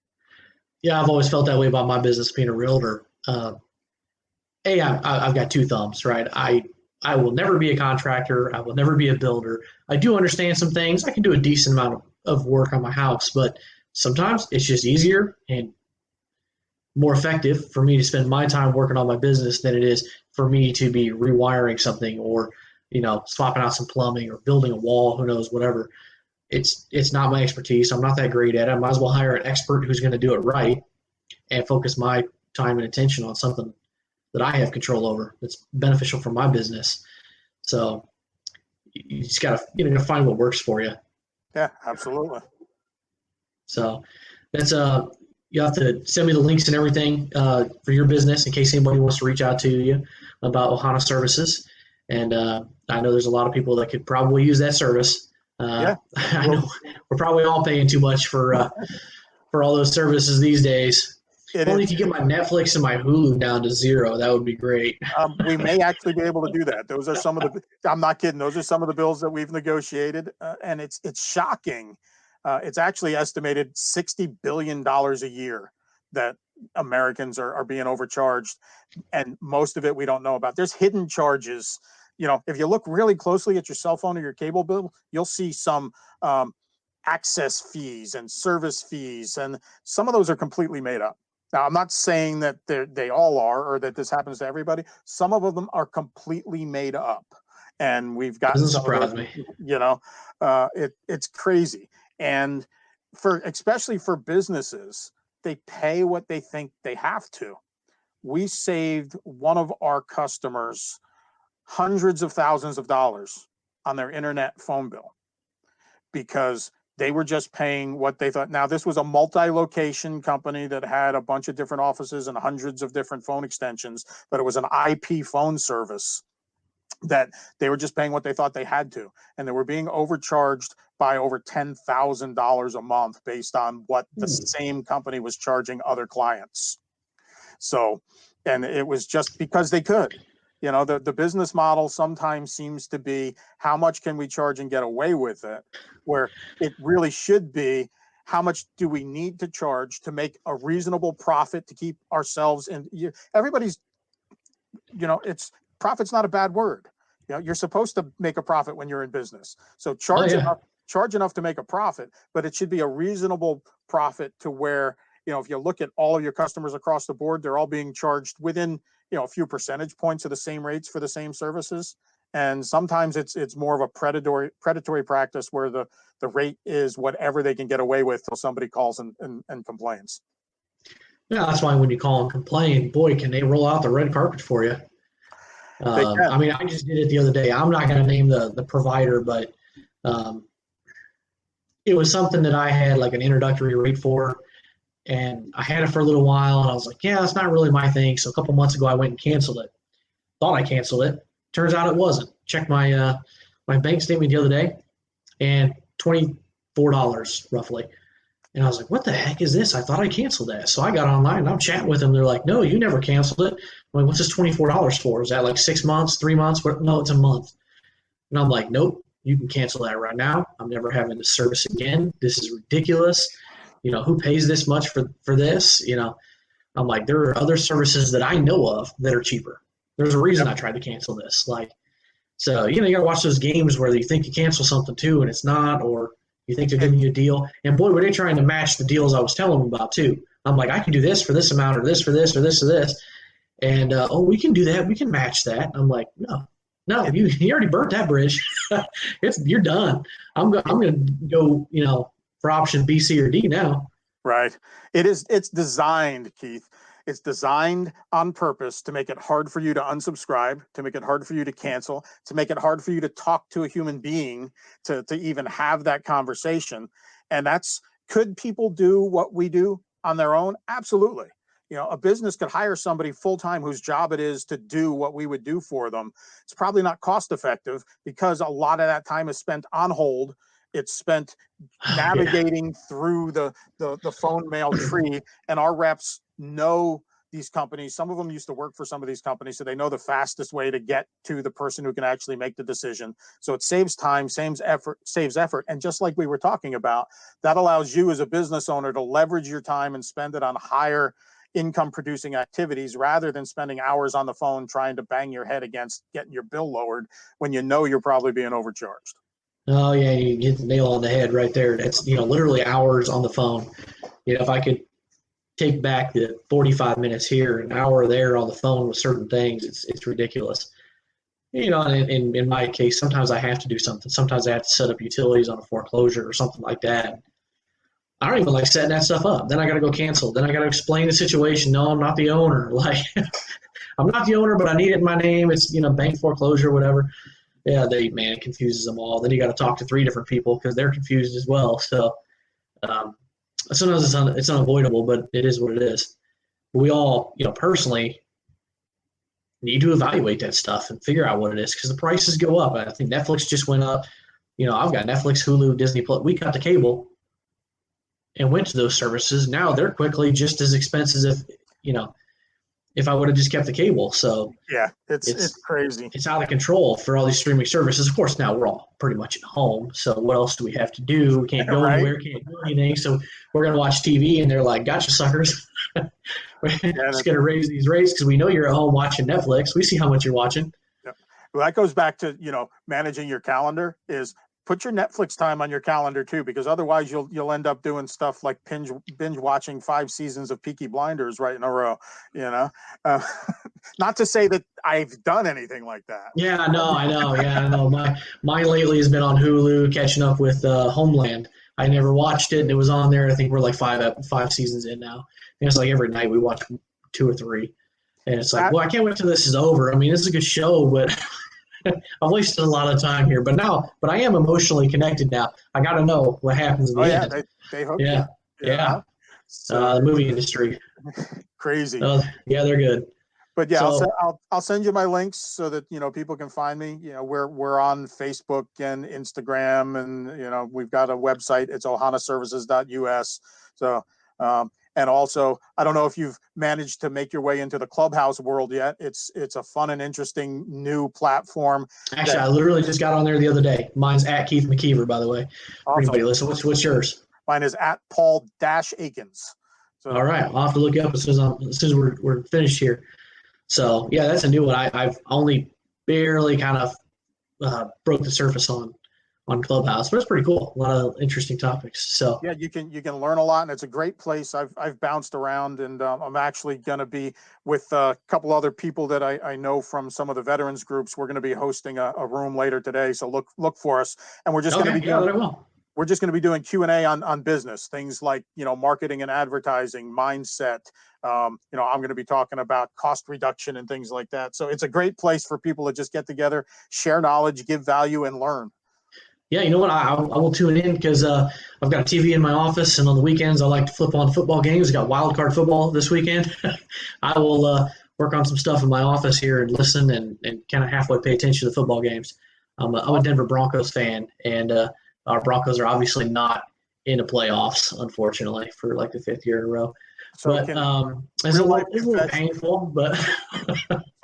Yeah, I've always felt that way about my business being a realtor. I've got two thumbs, right? I will never be a contractor. I will never be a builder. I do understand some things. I can do a decent amount of work on my house, but sometimes it's just easier and more effective for me to spend my time working on my business than it is for me to be rewiring something or, swapping out some plumbing or building a wall, who knows, whatever. It's not my expertise. I'm not that great at it. I might as well hire an expert who's going to do it right and focus my time and attention on something that I have control over that's beneficial for my business. So you just got to find what works for you. Yeah, absolutely. So that's you have to send me the links and everything for your business in case anybody wants to reach out to you about Ohana Services. And I know there's a lot of people that could probably use that service. I know we're probably all paying too much for all those services these days. Only if you get my Netflix and my Hulu down to zero, that would be great. We may actually be able to do that. Those are some of I'm not kidding. Those are some of the bills that we've negotiated. And it's shocking. It's actually estimated $60 billion a year that Americans are being overcharged. And most of it we don't know about. There's hidden charges. If you look really closely at your cell phone or your cable bill, you'll see some access fees and service fees. And some of those are completely made up. Now, I'm not saying that they all are or that this happens to everybody. Some of them are completely made up. and we've gotten Doesn't some surprise of me. it's crazy. And especially for businesses, they pay what they think they have to. We saved one of our customers hundreds of thousands of dollars on their internet phone bill because they were just paying what they thought. Now, this was a multi-location company that had a bunch of different offices and hundreds of different phone extensions, but it was an IP phone service that they were just paying what they thought they had to. And they were being overcharged by over $10,000 a month based on what the same company was charging other clients. So, and it was just because they could. The business model sometimes seems to be how much can we charge and get away with it, where it really should be how much do we need to charge to make a reasonable profit to keep ourselves in. Everybody's, profit's not a bad word. You're supposed to make a profit when you're in business. So charge enough to make a profit, but it should be a reasonable profit to where, if you look at all of your customers across the board, they're all being charged within, a few percentage points of the same rates for the same services. And sometimes it's more of a predatory practice where the rate is whatever they can get away with till somebody calls and complains. Yeah, that's why when you call and complain, boy, can they roll out the red carpet for you. I just did it the other day. I'm not going to name the provider, but it was something that I had like an introductory rate for. And I had it for a little while, and I was like, yeah, that's not really my thing. So a couple months ago, I went and canceled it. Thought I canceled it. Turns out it wasn't. Checked my my bank statement the other day, and $24 roughly. And I was like, what the heck is this? I thought I canceled that. So I got online, and I'm chatting with them. They're like, no, you never canceled it. I'm like, what's this $24 for? Is that like 6 months, 3 months? No, it's a month. And I'm like, nope, you can cancel that right now. I'm never having this service again. This is ridiculous. Who pays this much for this? I'm like, there are other services that I know of that are cheaper. There's a reason I tried to cancel this. So, you got to watch those games where you think you cancel something too and it's not, or you think they're giving you a deal. And boy, were they trying to match the deals I was telling them about too. I'm like, I can do this for this amount, or this for this, or this for this. And, we can do that. We can match that. I'm like, no, you already burnt that bridge. You're done. I'm going to go, for option B, C, or D now. Right. It's designed, Keith. It's designed on purpose to make it hard for you to unsubscribe, to make it hard for you to cancel, to make it hard for you to talk to a human being, to even have that conversation. And could people do what we do on their own? Absolutely. A business could hire somebody full-time whose job it is to do what we would do for them. It's probably not cost effective because a lot of that time is spent on hold. It's spent navigating through the phone mail tree, and our reps know these companies. Some of them used to work for some of these companies, so they know the fastest way to get to the person who can actually make the decision. So it saves time, saves effort. And just like we were talking about, that allows you as a business owner to leverage your time and spend it on higher income producing activities rather than spending hours on the phone trying to bang your head against getting your bill lowered when you're probably being overcharged. Oh, yeah, you hit the nail on the head right there. That's, literally hours on the phone. If I could take back the 45 minutes here, an hour there on the phone with certain things, it's ridiculous. And in my case, sometimes I have to do something. Sometimes I have to set up utilities on a foreclosure or something like that. I don't even like setting that stuff up. Then I got to go cancel. Then I got to explain the situation. No, I'm not the owner. I'm not the owner, but I need it in my name. It's, bank foreclosure, whatever. Yeah, it confuses them all. Then you got to talk to 3 different people because they're confused as well. So sometimes it's unavoidable, but it is what it is. We all, personally need to evaluate that stuff and figure out what it is because the prices go up. I think Netflix just went up. I've got Netflix, Hulu, Disney Plus. We cut the cable and went to those services. Now they're quickly just as expensive if I would have just kept the cable. So yeah, it's crazy. It's out of control for all these streaming services. Of course, now we're all pretty much at home. So what else do we have to do? We can't go anywhere, can't do anything. So we're going to watch TV and they're like, gotcha, suckers. We're just going to raise these rates because we know you're at home watching Netflix. We see how much you're watching. Yeah. Well, that goes back to, managing your calendar is put your Netflix time on your calendar too, because otherwise you'll end up doing stuff like binge watching 5 seasons of Peaky Blinders right in a row. Not to say that I've done anything like that. Yeah, I know. Yeah, I know. Mine lately has been on Hulu, catching up with Homeland. I never watched it, and it was on there. I think we're like five seasons in now. And it's like every night we watch 2 or 3, and it's like, well, I can't wait till this is over. I mean, this is a good show, but I've wasted a lot of time here. But I am emotionally connected now. I got to know what happens in the end. They hook you. Yeah. So, the movie industry. Crazy. Yeah, they're good. But yeah, so, I'll send you my links so that people can find me. We're on Facebook and Instagram, and we've got a website. It's ohanaservices.us. So and also, I don't know if you've managed to make your way into the Clubhouse world yet. It's a fun and interesting new platform. Actually, I literally just got on there the other day. Mine's at Keith McKeever, by the way. Awesome. Anybody listen? What's yours? Mine is at Paul Akins. So, all right, I'll have to look it up as soon as we're finished here. So yeah, that's a new one. I've only barely kind of broke the surface on Clubhouse, but it's pretty cool. A lot of interesting topics. So yeah, you can learn a lot, and it's a great place. I've bounced around, and I'm actually going to be with a couple other people that I know from some of the veterans groups. We're going to be hosting a room later today, so look for us. And we're just going to be we're just going to be doing Q&A on business, things like marketing and advertising, mindset. I'm going to be talking about cost reduction and things like that. So it's a great place for people to just get together, share knowledge, give value, and learn. Yeah, you know what? I will tune in because I've got a TV in my office, and on the weekends I like to flip on football games. Got wild card football this weekend. I will work on some stuff in my office here and listen and kind of halfway pay attention to the football games. I'm a Denver Broncos fan, and our Broncos are obviously not in the playoffs, unfortunately, for like the 5th year in a row. So but it's a little painful, but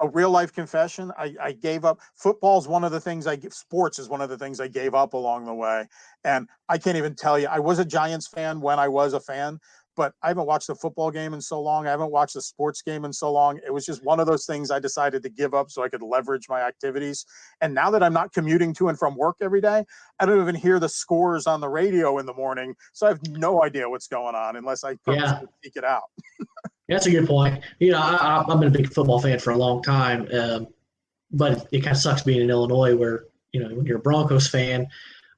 a real life confession. I gave up. Football's one of the things sports is one of the things I gave up along the way. And I can't even tell you, I was a Giants fan when I was a fan, but I haven't watched a football game in so long. I haven't watched a sports game in so long. It was just one of those things I decided to give up so I could leverage my activities. And now that I'm not commuting to and from work every day, I don't even hear the scores on the radio in the morning. So I have no idea what's going on unless I purposely seek it out. That's a good point. I've been a big football fan for a long time, but it kind of sucks being in Illinois where, when you're a Broncos fan.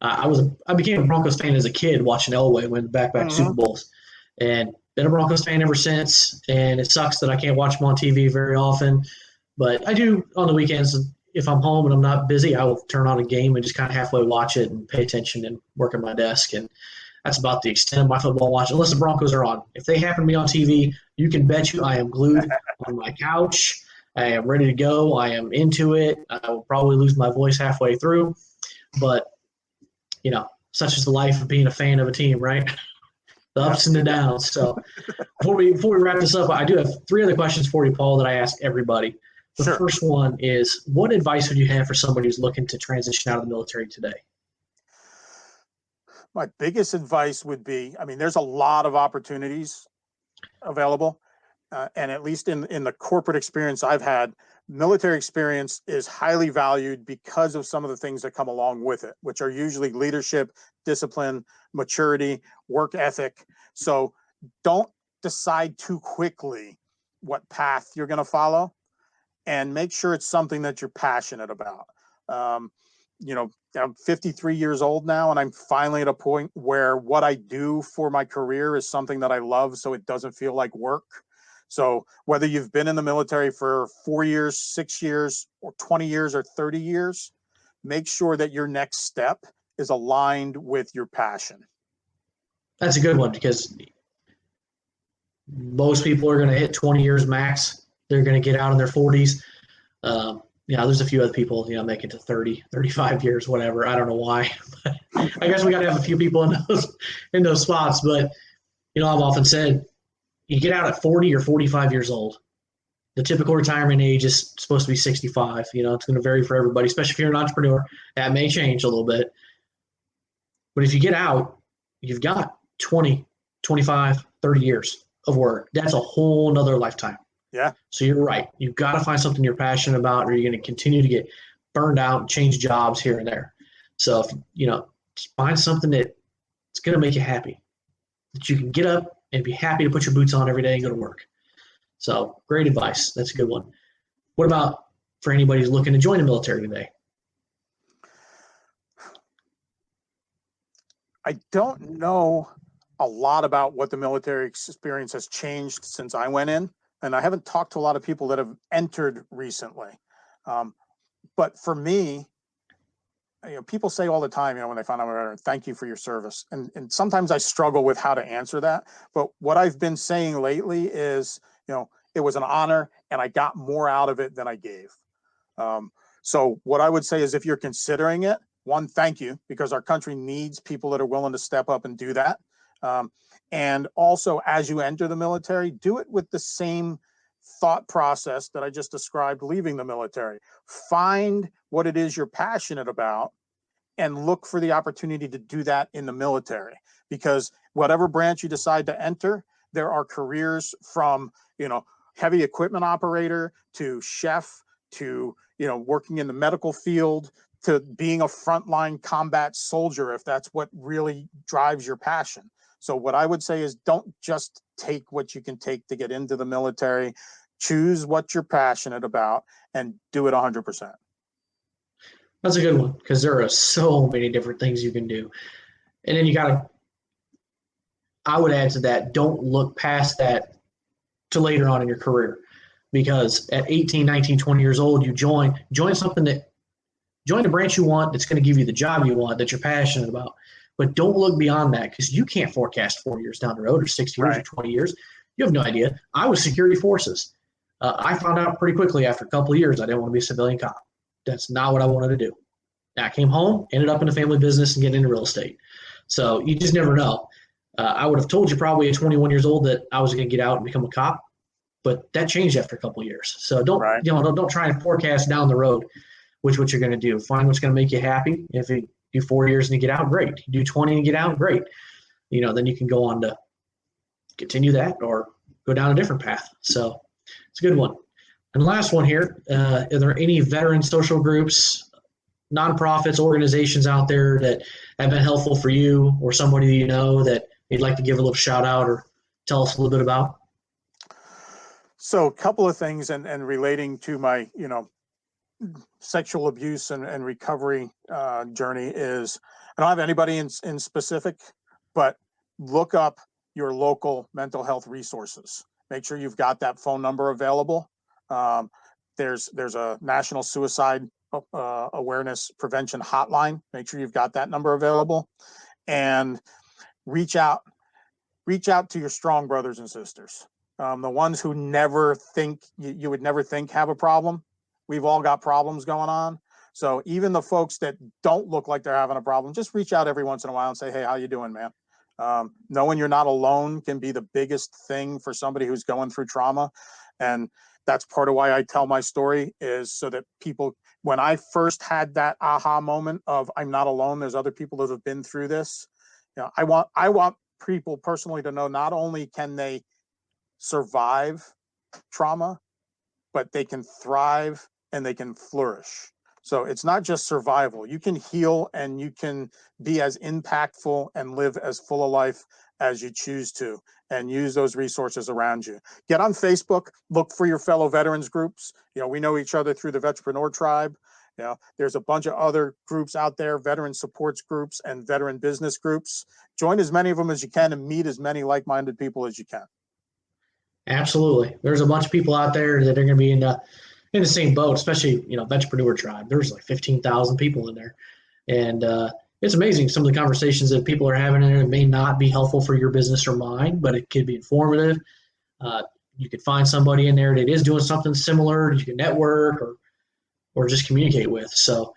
I became a Broncos fan as a kid watching Elway win back-to-back Super Bowls. And been a Broncos fan ever since, and it sucks that I can't watch them on TV very often. But I do on the weekends. If I'm home and I'm not busy, I will turn on a game and just kind of halfway watch it and pay attention and work at my desk. And that's about the extent of my football watch, unless the Broncos are on. If they happen to be on TV, you can bet you I am glued on my couch. I am ready to go. I am into it. I will probably lose my voice halfway through. But, such is the life of being a fan of a team, right? The ups and the downs. So before we wrap this up, I do have 3 other questions for you, Paul, that I ask everybody. The first one is, what advice would you have for somebody who's looking to transition out of the military today? My biggest advice would be, there's a lot of opportunities available. And at least in the corporate experience I've had, military experience is highly valued because of some of the things that come along with it, which are usually leadership, discipline, maturity, work ethic. So don't decide too quickly what path you're going to follow, and make sure it's something that you're passionate about. I'm 53 years old now, and I'm finally at a point where what I do for my career is something that I love, so it doesn't feel like work. So whether you've been in the military for 4 years, 6 years, or 20 years, or 30 years, make sure that your next step is aligned with your passion. That's a good one, because most people are going to hit 20 years max. They're going to get out in their 40s. There's a few other people, make it to 30, 35 years, whatever. I don't know why. I guess we got to have a few people in those spots. But, I've often said, you get out at 40 or 45 years old. The typical retirement age is supposed to be 65. It's going to vary for everybody, especially if you're an entrepreneur. That may change a little bit. But if you get out, you've got 20, 25, 30 years of work. That's a whole nother lifetime. Yeah. So you're right. You've got to find something you're passionate about, or you're going to continue to get burned out and change jobs here and there. So, Just find something that's going to make you happy, that you can get up and be happy to put your boots on every day and go to work. So great advice. That's a good one. What about for anybody who's looking to join the military today? I don't know a lot about what the military experience has changed since I went in, and I haven't talked to a lot of people that have entered recently. But for me, people say all the time, when they find out, thank you for your service. And sometimes I struggle with how to answer that. But what I've been saying lately is, it was an honor and I got more out of it than I gave. So what I would say is, if you're considering it, one, thank you, because our country needs people that are willing to step up and do that. And also, as you enter the military, do it with the same thought process that I just described leaving the military. Find what it is you're passionate about and look for the opportunity to do that in the military, because whatever branch you decide to enter, there are careers from, heavy equipment operator to chef to, working in the medical field to being a frontline combat soldier, if that's what really drives your passion. So what I would say is, don't just take what you can take to get into the military. Choose what you're passionate about and do it 100%. That's a good one, because there are so many different things you can do. And then I would add to that, don't look past that to later on in your career, because at 18, 19, 20 years old, you join the branch you want that's going to give you the job you want, that you're passionate about. But don't look beyond that, because you can't forecast 4 years down the road or 6 years or 20 years. You have no idea. I was security forces. I found out pretty quickly after a couple of years I didn't want to be a civilian cop. That's not what I wanted to do. I came home, ended up in a family business and getting into real estate. So you just never know. I would have told you probably at 21 years old that I was going to get out and become a cop, but that changed after a couple of years. So don't try and forecast down the road what you're going to do. Find what's going to make you happy. If you do 4 years and you get out, great. You do 20 and you get out, great. Then you can go on to continue that or go down a different path. So it's a good one. And last one here, are there any veteran social groups, nonprofits, organizations out there that have been helpful for you or somebody that you'd like to give a little shout out or tell us a little bit about? So a couple of things, and relating to my, sexual abuse and recovery journey is, I don't have anybody in specific, but look up your local mental health resources. Make sure you've got that phone number available. There's a national suicide awareness prevention hotline. Make sure you've got that number available, and reach out to your strong brothers and sisters. The ones who never think you would never think have a problem. We've all got problems going on. So even the folks that don't look like they're having a problem, just reach out every once in a while and say, hey, how you doing, man? Knowing you're not alone can be the biggest thing for somebody who's going through trauma. And that's part of why I tell my story, is so that people, when I first had that aha moment of I'm not alone, there's other people that have been through this. I want people personally to know, not only can they survive trauma, but they can thrive and they can flourish. So it's not just survival. You can heal and you can be as impactful and live as full a life as you choose to, and use those resources around you. Get on Facebook, look for your fellow veterans groups. We know each other through the Veteranpreneur Tribe. There's a bunch of other groups out there, veteran supports groups and veteran business groups. Join as many of them as you can and meet as many like-minded people as you can. Absolutely. There's a bunch of people out there that are going to be in the same boat, especially, Veteranpreneur Tribe. There's like 15,000 people in there. And it's amazing some of the conversations that people are having in there. It may not be helpful for your business or mine, but it could be informative. You could find somebody in there that is doing something similar. You can network or just communicate with. So,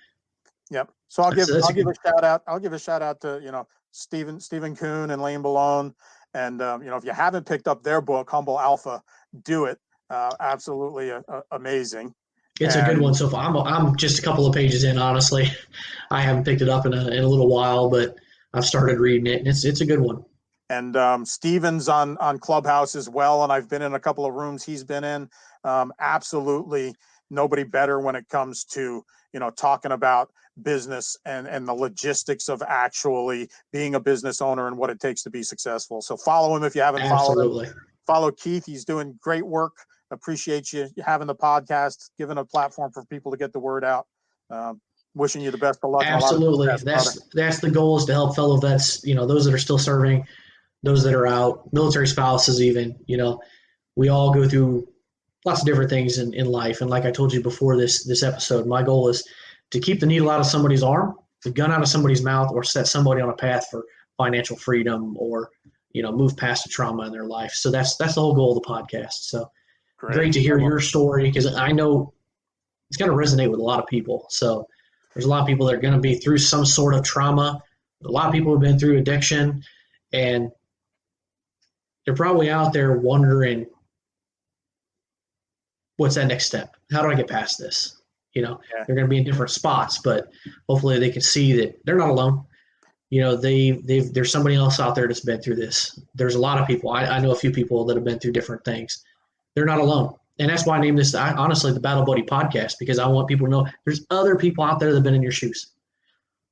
yep. So I'll give a shout out. I'll give a shout out to, Stephen Kuhn and Lane Balone. And, if you haven't picked up their book, Humble Alpha, do it. Absolutely amazing. It's a good one so far. I'm just a couple of pages in, honestly. I haven't picked it up in a little while, but I've started reading it, and it's a good one. And Steven's on Clubhouse as well, and I've been in a couple of rooms he's been in. Absolutely nobody better when it comes to, talking about business and the logistics of actually being a business owner and what it takes to be successful. So follow him if you haven't followed him. Follow Keith. He's doing great work. Appreciate you having the podcast, giving a platform for people to get the word out. Wishing you the best of luck. Absolutely. That's the goal, is to help fellow vets, those that are still serving, those that are out, military spouses even, we all go through lots of different things in life. And like I told you before this episode, my goal is to keep the needle out of somebody's arm, the gun out of somebody's mouth, or set somebody on a path for financial freedom, or, move past the trauma in their life. So that's the whole goal of the podcast. So great to hear your story, because I know it's going to resonate with a lot of people. So there's a lot of people that are going to be through some sort of trauma. A lot of people have been through addiction, and they're probably out there wondering, what's that next step? How do I get past this? They're going to be in different spots, but hopefully they can see that they're not alone. There's somebody else out there that's been through this. There's a lot of people. I know a few people that have been through different things. They're not alone. And that's why I named this, honestly, the Battle Buddy Podcast, because I want people to know there's other people out there that have been in your shoes.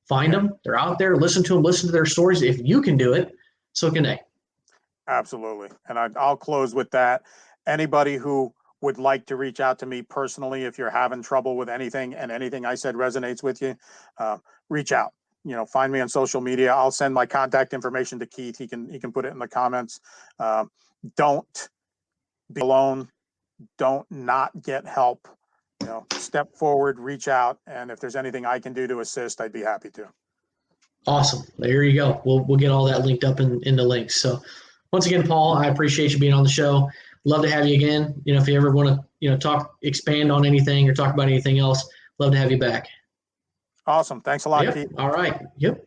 Find them. They're out there. Listen to them. Listen to their stories. If you can do it, so can they. Absolutely. And I'll close with that. Anybody who would like to reach out to me personally, if you're having trouble with anything and anything I said resonates with you, reach out. Find me on social media. I'll send my contact information to Keith. He can put it in the comments. Don't be alone. Don't not get help. Step forward, reach out, and if there's anything I can do to assist, I'd be happy to. Awesome. There you go. We'll get all that linked up in the links. So once again, Paul, I appreciate you being on the show. Love to have you again. If you ever want to expand on anything or talk about anything else, love to have you back. Awesome. Thanks a lot, Yep. Keith. All right. Yep.